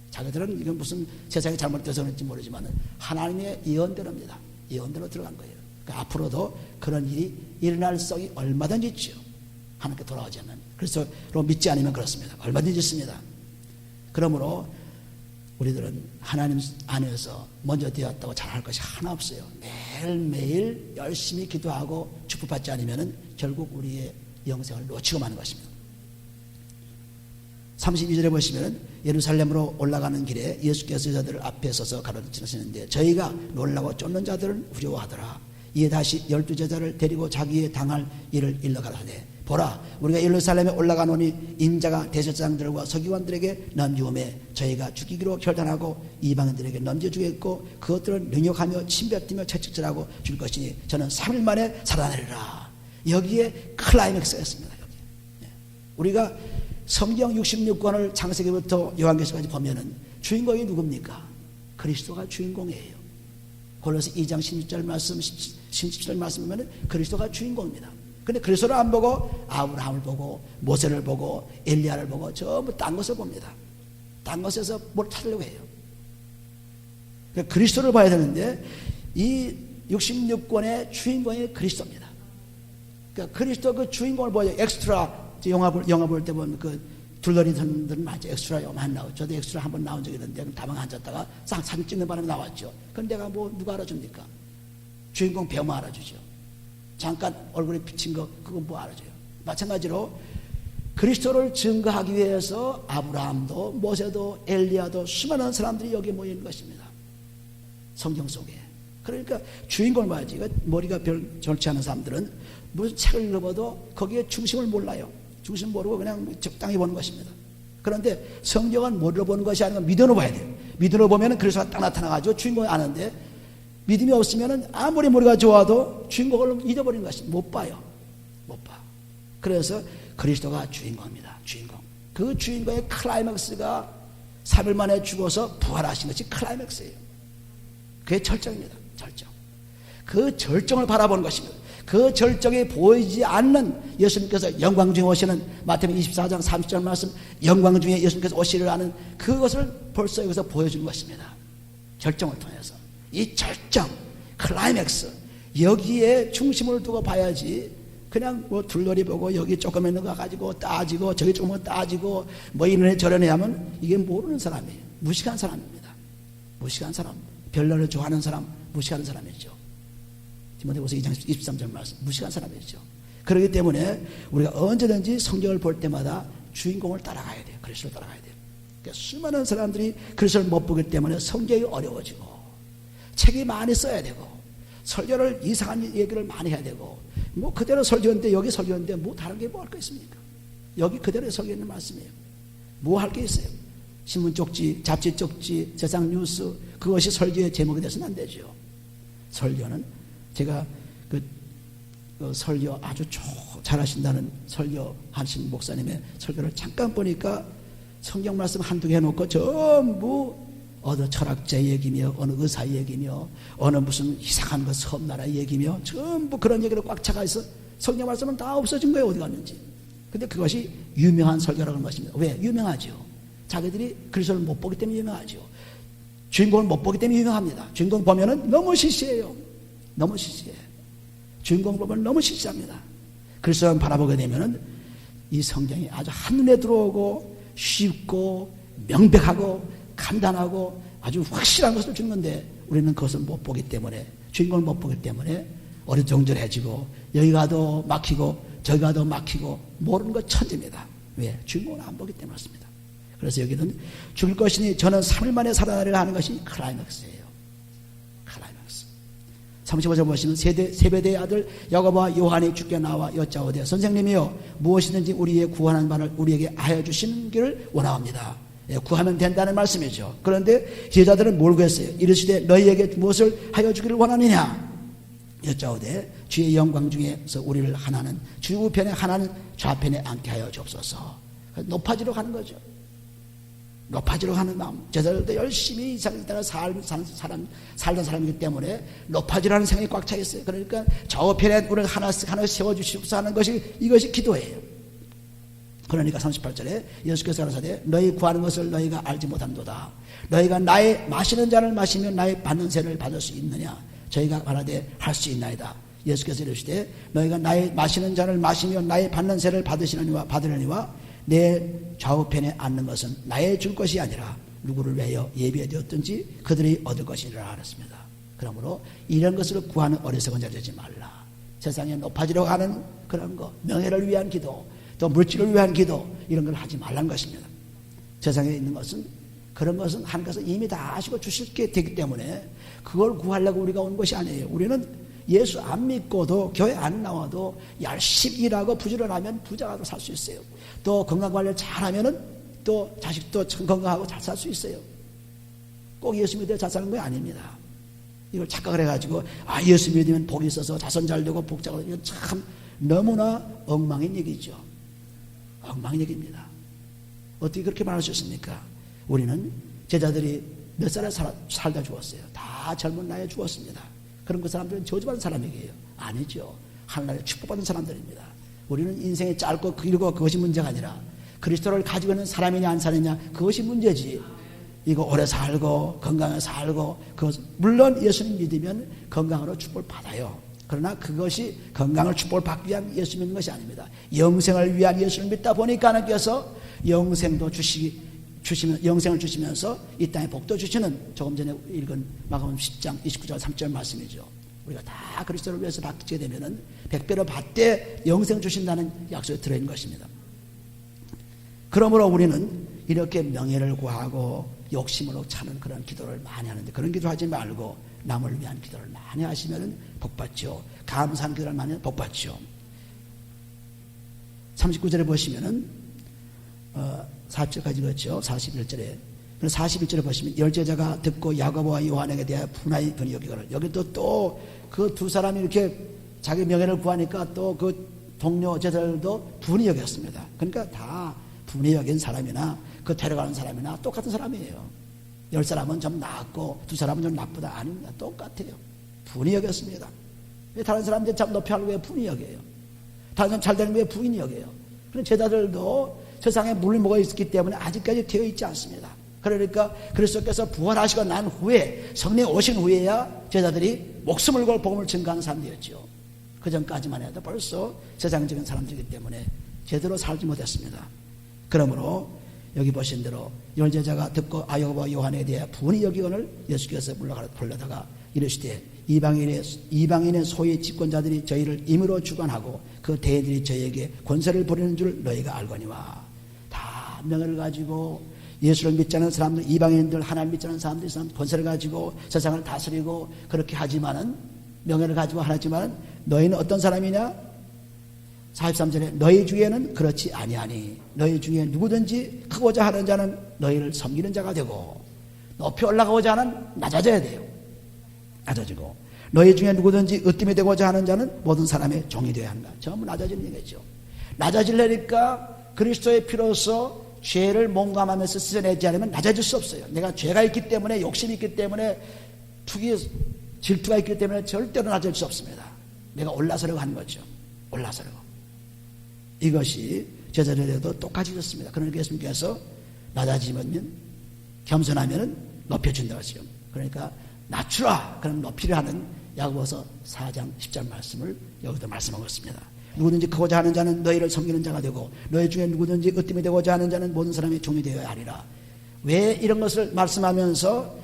자기들은 이건 무슨 세상이 잘못돼서 그런지 모르지만 하나님의 예언대로입니다. 예언대로 들어간 거예요. 그러니까 앞으로도 그런 일이 일어날 성이 얼마든지 있죠. 하나님께 돌아오지 않는. 그래서 믿지 않으면 그렇습니다. 얼마든지 있습니다. 그러므로 우리들은 하나님 안에서 먼저 되었다고 잘할 것이 하나 없어요. 매일매일 열심히 기도하고 축복받지 않으면 결국 우리의 영생을 놓치고 마는 것입니다. 32절에 보시면 예루살렘으로 올라가는 길에 예수께서 저들을 앞에 서서 가르치시는데 저희가 놀라고 쫓는 자들은 두려워하더라. 이에 다시 12제자를 데리고 자기의 당할 일을 일러 가라사대 보라 우리가 예루살렘에 올라가노니 인자가 대제사장들과 서기관들에게 넘기오매 저희가 죽이기로 결단하고 이방인들에게 넘겨주겠고 그것들은 능욕하며 침뱉으며 채찍질하고 줄 것이니 저는 3일 만에 살아나리라. 여기에 클라이맥스가 있습니다. 여기. 우리가 성경 66권을 창세기부터 요한계시까지 보면은 주인공이 누굽니까? 그리스도가 주인공이에요. 골로새 2장 16절 말씀 17절 말씀 보면은 그리스도가 주인공입니다. 근데 그리스도를 안 보고 아브라함을 보고 모세를 보고 엘리야를 보고 전부 딴 것을 봅니다. 딴 것에서 뭘 찾으려고 해요. 그러니까 그리스도를 봐야 되는데 이 66권의 주인공이 그리스도입니다. 그러니까 그리스도 그 주인공을 보여. 엑스트라 영화 볼 때 보면 그 둘러리 선들 많죠. 엑스트라 영화 많이 나오죠. 저도 엑스트라 한번 나온 적이 있는데 다방 앉았다가 싹 사진 찍는 바람에 나왔죠. 그럼 내가 뭐 누가 알아줍니까? 주인공 배우만 알아주죠. 잠깐 얼굴에 비친 거 그건 뭐 알아줘요. 마찬가지로 그리스도를 증거하기 위해서 아브라함도 모세도 엘리야도 수많은 사람들이 여기에 모여 있는 것입니다. 성경 속에. 그러니까 주인공을 봐야지. 머리가 별 좋지 않은 사람들은 무슨 책을 읽어봐도 거기에 중심을 몰라요. 중심 모르고 그냥 적당히 보는 것입니다. 그런데 성경은 머리로 보는 것이 아니라 믿음으로 봐야 돼요. 믿음으로 보면 그리스도가 딱 나타나가지고 주인공을 아는데 믿음이 없으면 아무리 머리가 좋아도 주인공을 잊어버리는 것이 못 봐요. 못 봐. 그래서 그리스도가 주인공입니다. 주인공. 그 주인공의 클라이맥스가 3일 만에 죽어서 부활하신 것이 클라이맥스예요. 그게 절정입니다. 절정. 그 절정을 바라보는 것입니다. 그 절정이 보이지 않는 예수님께서 영광 중에 오시는 마태복음 24장 30절 말씀 영광 중에 예수님께서 오시리라는 그것을 벌써 여기서 보여주는 것입니다. 절정을 통해서. 이 절정, 클라이맥스 여기에 중심을 두고 봐야지 그냥 뭐 둘러리 보고 여기 조금 있는 거 가지고 따지고 저기 조금 따지고 뭐 이런 저런 하면 이게 모르는 사람이에요. 무식한 사람입니다. 무식한 사람. 별난을 좋아하는 사람 무식한 사람이죠. 디모데후서 2장 23절 말씀 무식한 사람이죠. 그렇기 때문에 우리가 언제든지 성경을 볼 때마다 주인공을 따라가야 돼요. 그리스도를 따라가야 돼요. 그러니까 수많은 사람들이 그리스도를 못 보기 때문에 성경이 어려워지고 책이 많이 써야 되고 설교를 이상한 얘기를 많이 해야 되고 뭐 그대로 설교인데 여기 설교인데 뭐 다른 게 뭐 할 거 있습니까? 여기 그대로 설교 있는 말씀이에요. 뭐 할 게 있어요? 신문 쪽지, 잡지 쪽지, 세상 뉴스 그것이 설교의 제목이 돼서는 안 되죠. 설교는 제가 그 설교 아주 잘하신다는 설교하신 목사님의 설교를 잠깐 보니까 성경 말씀 한두 개 해놓고 전부 어느 철학자 얘기며 어느 의사 얘기며 어느 무슨 이상한 거 섬나라 얘기며 전부 그런 얘기로 꽉 차가 있어. 성경 말씀은 다 없어진 거예요. 어디 갔는지. 근데 그것이 유명한 설교라고 하는 것입니다. 왜? 유명하죠. 자기들이 그리스도를 못 보기 때문에 유명하죠. 주인공을 못 보기 때문에 유명합니다. 주인공 보면은 너무 시시해요. 너무 시시해. 주인공 보면 너무 시시합니다. 그리스도를 바라보게 되면은 이 성경이 아주 한눈에 들어오고 쉽고 명백하고 간단하고 아주 확실한 것을 주는 건데 우리는 그것을 못 보기 때문에 주인공을 못 보기 때문에 어리둥절해지고 여기 가도 막히고 저기 가도 막히고 모르는 것 천지입니다. 왜? 주인공을 안 보기 때문에 그렇습니다. 그래서 여기는 죽을 것이니 저는 3일 만에 살아나리라 하는 것이 클라이맥스예요. 클라이맥스. 35절 보시면 세베대의 아들 야고보와 요한이 주께 나와 여짜오되 선생님이여 무엇이든지 우리의 구하는 바를 우리에게 하여 주시는 길을 원하옵니다. 구하면 된다는 말씀이죠. 그런데 제자들은 뭘 구했어요? 이르시되 너희에게 무엇을 하여 주기를 원하느냐? 여짜오되 주의 영광 중에서 우리를 하나는 주 우편에 하나는 좌편에 앉게 하여 주옵소서. 높아지러 가는 거죠. 높아지러 가는 마음. 제자들도 열심히 이 땅에 살던 사람이기 때문에 높아지라는 생각이 꽉 차 있어요. 그러니까 좌우편에 우리를 하나씩 세워주시옵소서 하는 것이 이것이 기도예요. 그러니까 38절에 예수께서 가라사대 너희 구하는 것을 너희가 알지 못함도다. 너희가 나의 마시는 잔을 마시면 나의 받는 세를 받을 수 있느냐? 저희가 말하되 할 수 있나이다. 예수께서 이르시되 너희가 나의 마시는 잔을 마시면 나의 받는 세를 받으려니와 내 좌우편에 앉는 것은 나의 줄 것이 아니라 누구를 위하여 예비되었든지 그들이 얻을 것이라 하였습니다. 그러므로 이런 것을 구하는 어리석은 자가 되지 말라. 세상에 높아지려 하는 그런 거, 명예를 위한 기도, 또 물질을 위한 기도 이런 걸 하지 말라는 것입니다. 세상에 있는 것은 그런 것은 하나님께서 이미 다 아시고 주실 게 되기 때문에 그걸 구하려고 우리가 온 것이 아니에요. 우리는 예수 안 믿고도 교회 안 나와도 열심히 일하고 부지런하면 부자가 살 수 있어요. 또 건강관리를 잘하면은 또 자식도 건강하고 잘 살 수 있어요. 꼭 예수 믿어야 잘 사는 거 아닙니다. 이걸 착각을 해가지고 예수 믿으면 복이 있어서 자손 잘 되고 복자가 되고 참 너무나 엉망인 얘기죠. 엉망인 얘기입니다. 어떻게 그렇게 말할 수 있습니까? 우리는 제자들이 몇 살에 살다 죽었어요. 다 젊은 나이에 죽었습니다. 그럼 그 사람들은 저주받은 사람이에요? 아니죠. 하나님의 축복받은 사람들입니다. 우리는 인생이 짧고 길고 그것이 문제가 아니라 그리스도를 가지고 있는 사람이냐 안 사느냐 그것이 문제지. 이거 오래 살고 건강하게 살고 물론 예수님 믿으면 건강으로 축복을 받아요. 그러나 그것이 건강을 축복을 받기 위한 예수 믿는 것이 아닙니다. 영생을 위한 예수를 믿다 보니까 하나님께서 영생도 영생을 주시면서 이 땅에 복도 주시는 조금 전에 읽은 마가복음 10장 29절 3절 말씀이죠. 우리가 다 그리스도를 위해서 받게 되면은 100배로 받되 영생 주신다는 약속이 들어있는 것입니다. 그러므로 우리는 이렇게 명예를 구하고 욕심으로 차는 그런 기도를 많이 하는데 그런 기도하지 말고 남을 위한 기도를 많이 하시면 복받죠. 감사한 기도를 많이 하면 복받죠. 39절에 보시면은 40절까지 그렇죠. 41절에 41절에 보시면 열제자가 듣고 야고보와 요한에게 대하여 분하여 그니 여기거늘. 여기 또 그 두 사람이 이렇게 자기 명예를 구하니까 또 그 동료 제자들도 분이 여겼습니다. 그러니까 다 분이 여긴 사람이나 그 데려가는 사람이나 똑같은 사람이에요. 10사람은 좀 나았고 2사람은 좀 나쁘다. 아닙니다. 똑같아요. 분이 여겼습니다. 다른 사람들 참 높이 하려고 왜 분이 여겨요? 다른 사람 잘 되는 왜 부인이 여겨요? 그런 제자들도 세상에 물모가 있기 때문에 아직까지 되어 있지 않습니다. 그러니까 그리스도께서 부활하시고 난 후에 성령이 오신 후에야 제자들이 목숨을 걸고 복음을 증거하는 사람들이었죠. 그 전까지만 해도 벌써 세상적인 사람들이기 때문에 제대로 살지 못했습니다. 그러므로 여기 보신 대로 열제자가 듣고 야고보와 요한에 대해 분이 여기거늘 예수께서 불러다가 이르시되 이방인의 소위 집권자들이 저희를 임의로 주관하고 그 대인들이 저희에게 권세를 부리는 줄 너희가 알거니와. 다 명예를 가지고 예수를 믿지 않는 사람들, 이방인들, 하나님 믿지 않는 사람들이 권세를 가지고 세상을 다스리고 그렇게 하지만은 명예를 가지고 하지만은 너희는 어떤 사람이냐? 43절에 너희 중에는 그렇지 아니하니 너희 중에 누구든지 크고자 하는 자는 너희를 섬기는 자가 되고 높이 올라가고자 하는 낮아져야 돼요. 낮아지고 너희 중에 누구든지 으뜸이 되고자 하는 자는 모든 사람의 종이 되어야 한다. 전부 낮아지는 얘기죠. 낮아지려니까 그리스도의 피로서 죄를 몸감하면서 씻어내지 않으면 낮아질 수 없어요. 내가 죄가 있기 때문에 욕심이 있기 때문에 질투가 있기 때문에 절대로 낮아질 수 없습니다. 내가 올라서려고 하는 거죠. 올라서려고. 이것이 제자들에도 똑같이 있었습니다. 그러니까 예수님께서 낮아지면 겸손하면 높여준다고 하죠. 그러니까 낮추라 그럼 높이려 하는 야고보서 4장 10절 말씀을 여기도 말씀하고 있습니다. 누구든지 크고자 하는 자는 너희를 섬기는 자가 되고 너희 중에 누구든지 으뜸이 되고자 하는 자는 모든 사람의 종이 되어야 하리라. 왜 이런 것을 말씀하면서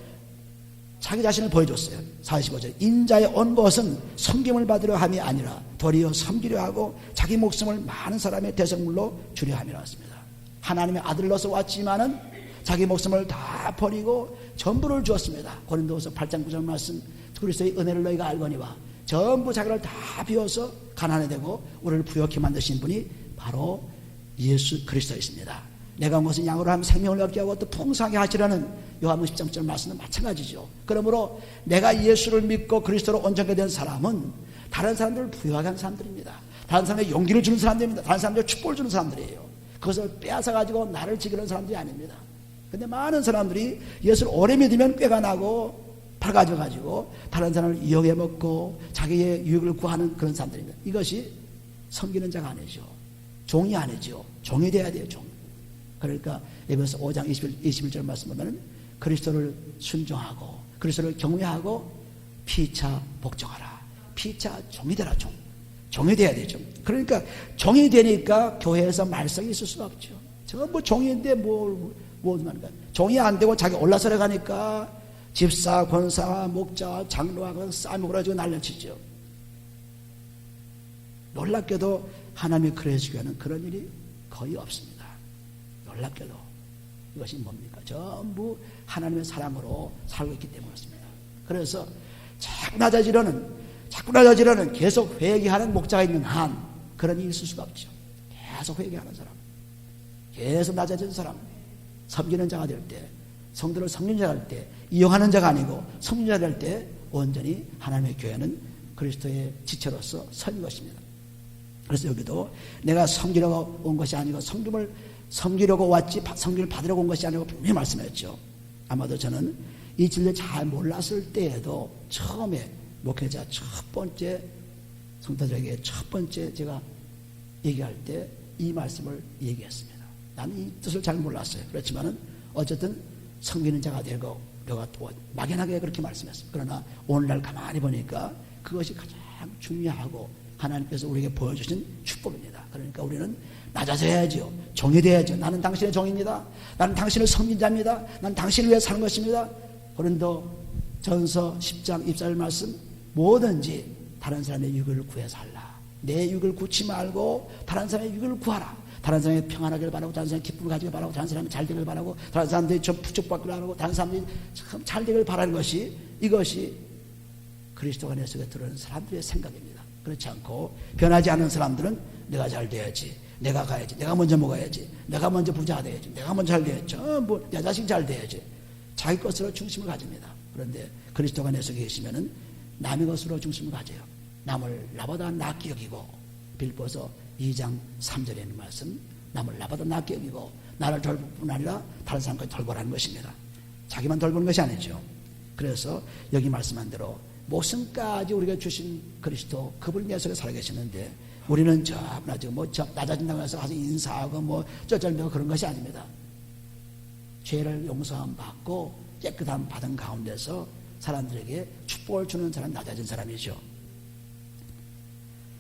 자기 자신을 보여줬어요. 45절 인자의 온 것은 섬김을 받으려 함이 아니라 도리어 섬기려 하고 자기 목숨을 많은 사람의 대성물로 주려 함이라 했습니다. 하나님의 아들로서 왔지만은 자기 목숨을 다 버리고 전부를 주었습니다. 고린도후서 8장 9절 말씀 그리스도의 은혜를 너희가 알거니와 전부 자기를 다 비워서 가난해 되고 우리를 부욕케 만드신 분이 바로 예수 그리스도이십니다. 내가 무슨 양으로 하면 생명을 얻게 하고 또 풍성하게 하시라는 요한복음 13절 말씀은 마찬가지죠. 그러므로 내가 예수를 믿고 그리스도로 온전하게 된 사람은 다른 사람들을 부여하게 하는 사람들입니다. 다른 사람에게 용기를 주는 사람들입니다. 다른 사람들에게 축복을 주는 사람들이에요. 그것을 빼앗아가지고 나를 지키는 사람들이 아닙니다. 근데 많은 사람들이 예수를 오래 믿으면 꾀가 나고 팔가져가지고 다른 사람을 이용해 먹고 자기의 유익을 구하는 그런 사람들입니다. 이것이 섬기는 자가 아니죠. 종이 아니죠. 종이 돼야 돼요. 종. 그러니까 에베소 5장 21절 말씀 보면 그리스도를 순종하고 그리스도를 경외하고 피차 복종하라. 피차 종이 되라. 종이 돼야 되죠. 그러니까 종이 되니까 교회에서 말썽이 있을 수가 없죠. 전부 종인데 뭐 말인가. 종이 안 되고 자기 올라서려 가니까 집사, 권사, 목자, 장로하고 싸움이 벌어지고 난리치죠. 놀랍게도 하나님의 그레스교회는 그런 일이 거의 없습니다. 놀랍게도 이것이 뭡니까? 전부 하나님의 사랑으로 살고 있기 때문에 그렇습니다. 그래서 자꾸 낮아지려는 계속 회개하는 목자가 있는 한 그런 일이 있을 수가 없죠. 계속 회개하는 사람, 계속 낮아진 사람, 섬기는 자가 될 때, 성도를 섬기는 자가 될 때, 이용하는 자가 아니고 섬기는 자가 될 때 온전히 하나님의 교회는 그리스도의 지체로서 선 것입니다. 그래서 여기도 내가 섬기려고 온 것이 아니고 섬기려고 왔지 섬김을 받으려고 온 것이 아니고 분명히 말씀했죠. 아마도 저는 이 진리를 잘 몰랐을 때에도 처음에 목회자 첫 번째 성도들에게 첫 번째 제가 얘기할 때 이 말씀을 얘기했습니다. 나는 이 뜻을 잘 몰랐어요. 그렇지만은 어쨌든 섬기는 자가 되고 내가 또 막연하게 그렇게 말씀했습니다. 그러나 오늘날 가만히 보니까 그것이 가장 중요하고 하나님께서 우리에게 보여주신 축복입니다. 그러니까 우리는 낮아져 야지요. 종이 되어야죠. 나는 당신의 종입니다. 나는 당신을 섬긴 자입니다. 나는 당신을 위해 사는 것입니다. 고린도 전서 10장 24절 말씀, 뭐든지 다른 사람의 유익을 구해서 할라. 내 유익을 구치 말고 다른 사람의 유익을 구하라. 다른 사람이 평안하기를 바라고, 다른 사람이 기쁨을 가지길 바라고, 다른 사람이 잘 되기를 바라고, 다른 사람들이 좀 부족받기를 바라고, 다른 사람들이 참 잘 되기를 바라는 것이, 이것이 그리스도가 내 속에 들어오는 사람들의 생각입니다. 그렇지 않고 변하지 않은 사람들은 내가 잘 돼야지, 내가 가야지, 내가 먼저 먹어야지, 내가 먼저 부자가 돼야지, 내가 먼저 잘 돼야지, 내 자식 잘 돼야지, 자기 것으로 중심을 가집니다. 그런데 그리스도가 내 속에 계시면은 남의 것으로 중심을 가져요. 남을 나보다 낫게 여기고, 빌보서 2장 3절에 있는 말씀, 남을 나보다 낫게 여기고 나를 돌볼 뿐 아니라 다른 사람까지 돌보라는 것입니다. 자기만 돌보는 것이 아니죠. 그래서 여기 말씀한 대로 목숨까지 우리가 주신 그리스도, 그분이 내 속에 살아계시는데 우리는 낮아진다고 해서 가서 인사하고 쩔쩔매고 그런 것이 아닙니다. 죄를 용서함 받고 깨끗함 받은 가운데서 사람들에게 축복을 주는 사람, 낮아진 사람이죠.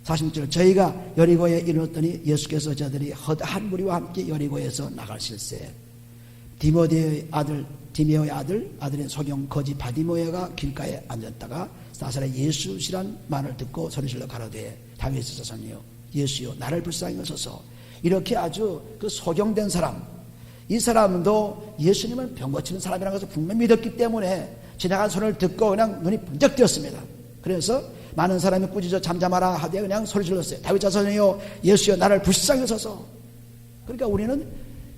46절, 저희가 여리고에 이르렀더니 예수께서 저들이 허다한 무리와 함께 여리고에서 나가실새 디모데의 아들 아들인 소경 거지 바디모에가 길가에 앉았다가 나사렛 예수시란 말을 듣고 소리질러 가로되 다윗의 자손이여 예수여 나를 불쌍히 여소서. 이렇게 아주 그 소경된 사람, 이 사람도 예수님을 병 고치는 사람이라는 것을 분명히 믿었기 때문에 지나간 소리를 듣고 그냥 눈이 번쩍 뜨였습니다. 그래서 많은 사람이 꾸짖어 잠잠하라 하되 그냥 소리 질렀어요. 다윗 자손이여 예수여 나를 불쌍히 여소서. 그러니까 우리는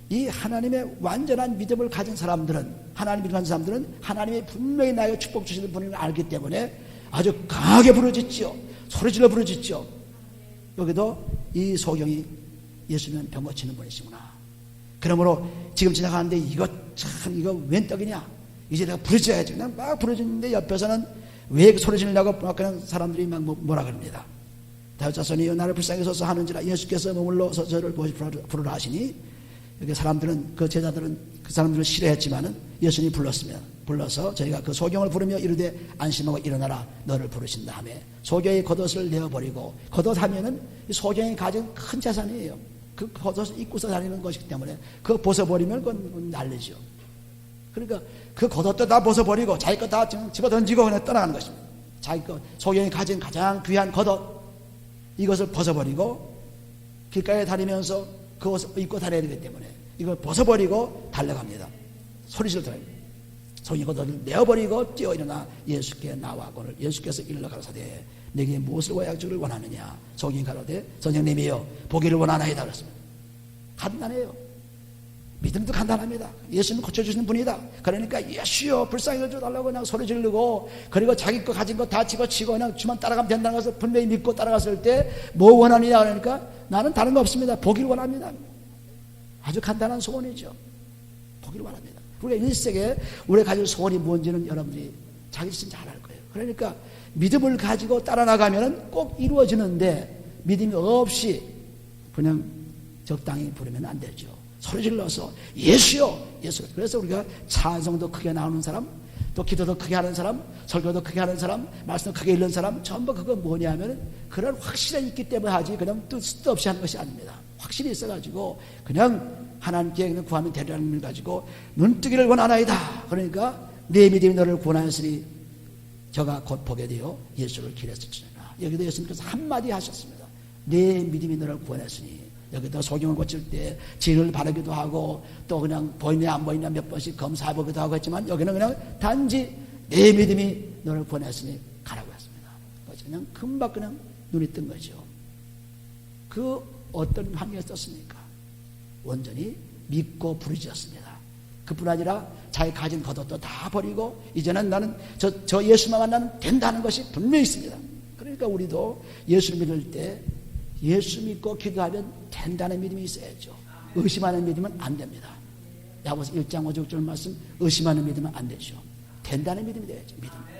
이 하나님의 완전한 믿음을 가진 사람들은, 하나님 믿음을 가진 사람들은 하나님이 분명히 나에게 축복 주시는 분을 알기 때문에 아주 강하게 부르짖지요. 소리질러 부르짖지요. 여기도 이 소경이 예수님은 병 고치는 분이시구나. 그러므로 지금 지나가는데 이거 웬 떡이냐, 이제 내가 부르짖어야지. 그냥 막 부르짖는데 옆에서는 왜 소리 지르려고 그냥 사람들이 막 뭐라 그럽니다. 다윗 자손이여 나를 불쌍히 여소서 하는지라 예수께서 머물러서 저를 부르라 하시니, 여기 사람들은, 그 제자들은 그 사람들을 싫어했지만은 예수님이 불러서 저희가 그 소경을 부르며 이르되 안심하고 일어나라 너를 부르신 다음에 소경의 겉옷을 내어버리고, 겉옷하면은 소경이 가진 큰 재산이에요. 그 겉옷을 입고서 다니는 것이기 때문에 그거 벗어버리면 그건 난리죠. 그러니까 그 겉옷도 다 벗어버리고 자기 거 다 집어던지고 그냥 떠나가는 것입니다. 자기 거, 소경이 가진 가장 귀한 겉옷, 이것을 벗어버리고 길가에 다니면서 그것을 입고 다녀야 되기 때문에 이걸 벗어버리고 달려갑니다. 소리를 들어요. 소경이 겉옷을 내어버리고 뛰어 일어나 예수께 나와거늘 예수께서 일러 가라사대 내게 무엇을 구하여 주기를 원하느냐. 소경이 가로되 선생님이여 보기를 원하나이다 그랬습니다. 간단해요. 믿음도 간단합니다. 예수님 고쳐주시는 분이다. 그러니까 예수여 불쌍히 여겨달라고 그냥 소리 지르고, 그리고 자기 거 가진 거 다 집어치고 그냥 주만 따라가면 된다는 것을 분명히 믿고 따라갔을 때 뭐 원하느냐 그러니까 나는 다른 거 없습니다. 보기를 원합니다. 아주 간단한 소원이죠. 보기를 원합니다. 우리가 1세기에 우리가 가진 소원이 뭔지는 여러분들이 자기 자신 잘 알 거예요. 그러니까 믿음을 가지고 따라 나가면 꼭 이루어지는데 믿음이 없이 그냥 적당히 부르면 안 되죠. 소리 질러서 예수요 예수. 그래서 우리가 찬송도 크게 나오는 사람, 또 기도도 크게 하는 사람, 설교도 크게 하는 사람, 말씀도 크게 읽는 사람, 전부 그거 뭐냐면 그런 확신이 있기 때문에 하지 그냥 뜻도 없이 하는 것이 아닙니다. 확신이 있어가지고 그냥 하나님께 그냥 구하면 되리라는 걸 가지고 눈뜨기를 원하나이다. 그러니까 내 믿음이 너를 구원하였으니 저가 곧 보게 되어 예수를 기렸을지니라. 여기도 예수님께서 한마디 하셨습니다. 내 믿음이 너를 구원했으니. 여기도 소경을 고칠 때 진을 바르기도 하고 또 그냥 보이냐 안 보이냐 몇 번씩 검사해보기도 하고 했지만 여기는 그냥 단지 내 믿음이 너를 보냈으니 가라고 했습니다. 그냥 금방 그냥 눈이 뜬 거죠. 그 어떤 환경에 떴습니까? 온전히 믿고 부르짖었습니다. 그뿐 아니라 자기 가진 겉옷도 다 버리고 이제는 나는 저 예수만 만나면 된다는 것이 분명히 있습니다. 그러니까 우리도 예수를 믿을 때 예수 믿고 기도하면 된다는 믿음이 있어야죠. 의심하는 믿음은 안 됩니다. 야고보서 1장 5절 6절 말씀, 의심하는 믿음은 안 되죠. 된다는 믿음이 돼야죠.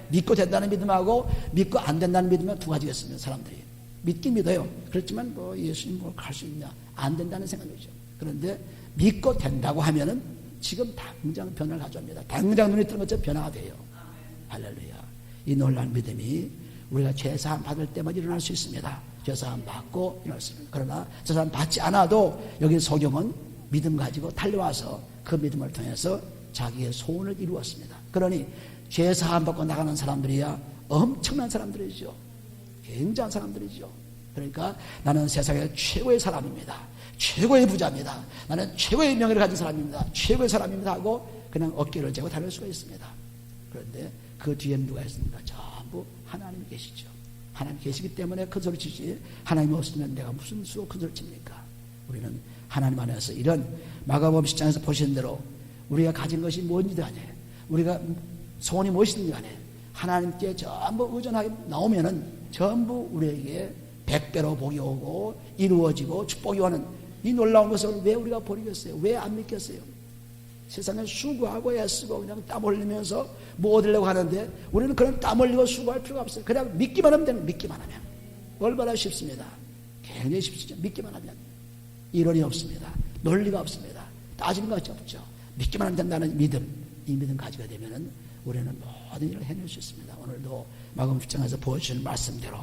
믿고 된다는 믿음하고 믿고 안 된다는 믿음은 두 가지가 있습니다. 사람들이 믿긴 믿어요. 그렇지만 뭐 예수님 뭐 갈 수 있냐? 안 된다는 생각이죠. 그런데 믿고 된다고 하면은 지금 당장 변화를 가져옵니다. 당장 눈에 뜨는 것처럼 변화가 돼요. 할렐루야. 이 놀라운 믿음이 우리가 죄사함 받을 때만 일어날 수 있습니다. 죄사함 받고 일어날 수 있습니다. 그러나 죄사함 받지 않아도 여기 소경은 믿음 가지고 달려와서 그 믿음을 통해서 자기의 소원을 이루었습니다. 그러니 죄사함 받고 나가는 사람들이야 엄청난 사람들이죠. 굉장한 사람들이죠. 그러니까 나는 세상의 최고의 사람입니다. 최고의 부자입니다. 나는 최고의 명예를 가진 사람입니다. 최고의 사람입니다 하고 그냥 어깨를 재고 달릴 수가 있습니다. 그런데 그 뒤에는 누가 있습니까? 전부 하나님이 계시죠. 하나님 계시기 때문에 큰 소리 치지, 하나님이 없으면 내가 무슨 수로 큰 소리 칩니까? 우리는 하나님 안에서 이런 마가복음 10장에서 보시는 대로 우리가 가진 것이 뭔지 간에, 우리가 소원이 무엇이든지 간에 하나님께 전부 의존하게 나오면은 전부 우리에게 100배로 복이 오고 이루어지고 축복이 오는 이 놀라운 것을 왜 우리가 버리겠어요? 왜 안 믿겠어요? 세상에 수고하고 애쓰고 그냥 땀 흘리면서 뭐 얻으려고 하는데 우리는 그런 땀 흘리고 수고할 필요가 없어요. 그냥 믿기만 하면 되는, 믿기만 하면. 얼마나 쉽습니다. 굉장히 쉽죠. 믿기만 하면. 이론이 없습니다. 논리가 없습니다. 따지는 것이 없죠. 믿기만 하면 된다는 믿음, 이 믿음 가지게 되면은 우리는 모든 일을 해낼 수 있습니다. 오늘도 마가복음 10장에서 보여주신 말씀대로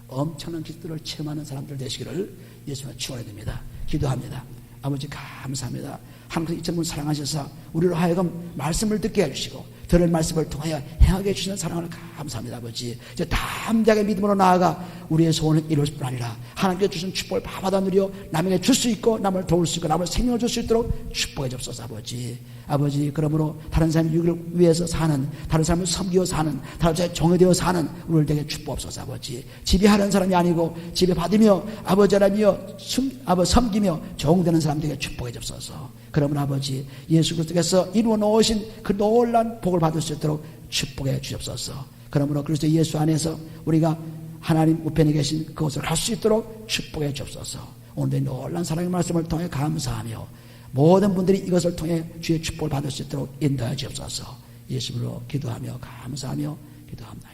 엄청난 기도를 체험하는 사람들 되시기를 예수님을 축원해 드립니다. 기도합니다. 아버지 감사합니다. 하나님께서 이처럼 사랑하셔서 우리로 하여금 말씀을 듣게 해주시고 들을 말씀을 통하여 행하게 해주시는 사랑을 감사합니다. 아버지 이제 담대하게 믿음으로 나아가 우리의 소원을 이룰 뿐 아니라 하나님께 주신 축복을 받아 누려 남에게 줄 수 있고 남을 도울 수 있고 남을 생명을 줄 수 있도록 축복해 주옵소서. 아버지 그러므로 다른 사람의 유익을 위해서 사는, 다른 사람을 섬기어 사는, 다른 사람의 종이 되어 사는 우리를 되게 축복하옵소서. 아버지 지배하는 사람이 아니고 지배받으며 아버지 하나님이여 섬기며 종되는 사람 되게 축복해 주옵소서. 그러므로 아버지 예수 그리스도께서 이루어 놓으신 그 놀라운 복을 받을 수 있도록 축복해 주옵소서. 그러므로 그리스도 예수 안에서 우리가 하나님 우편에 계신 그곳을 갈 수 있도록 축복해 주옵소서. 오늘의 놀라운 사랑의 말씀을 통해 감사하며 모든 분들이 이것을 통해 주의 축복을 받을 수 있도록 인도하여 주옵소서. 예수로 기도하며 감사하며 기도합니다.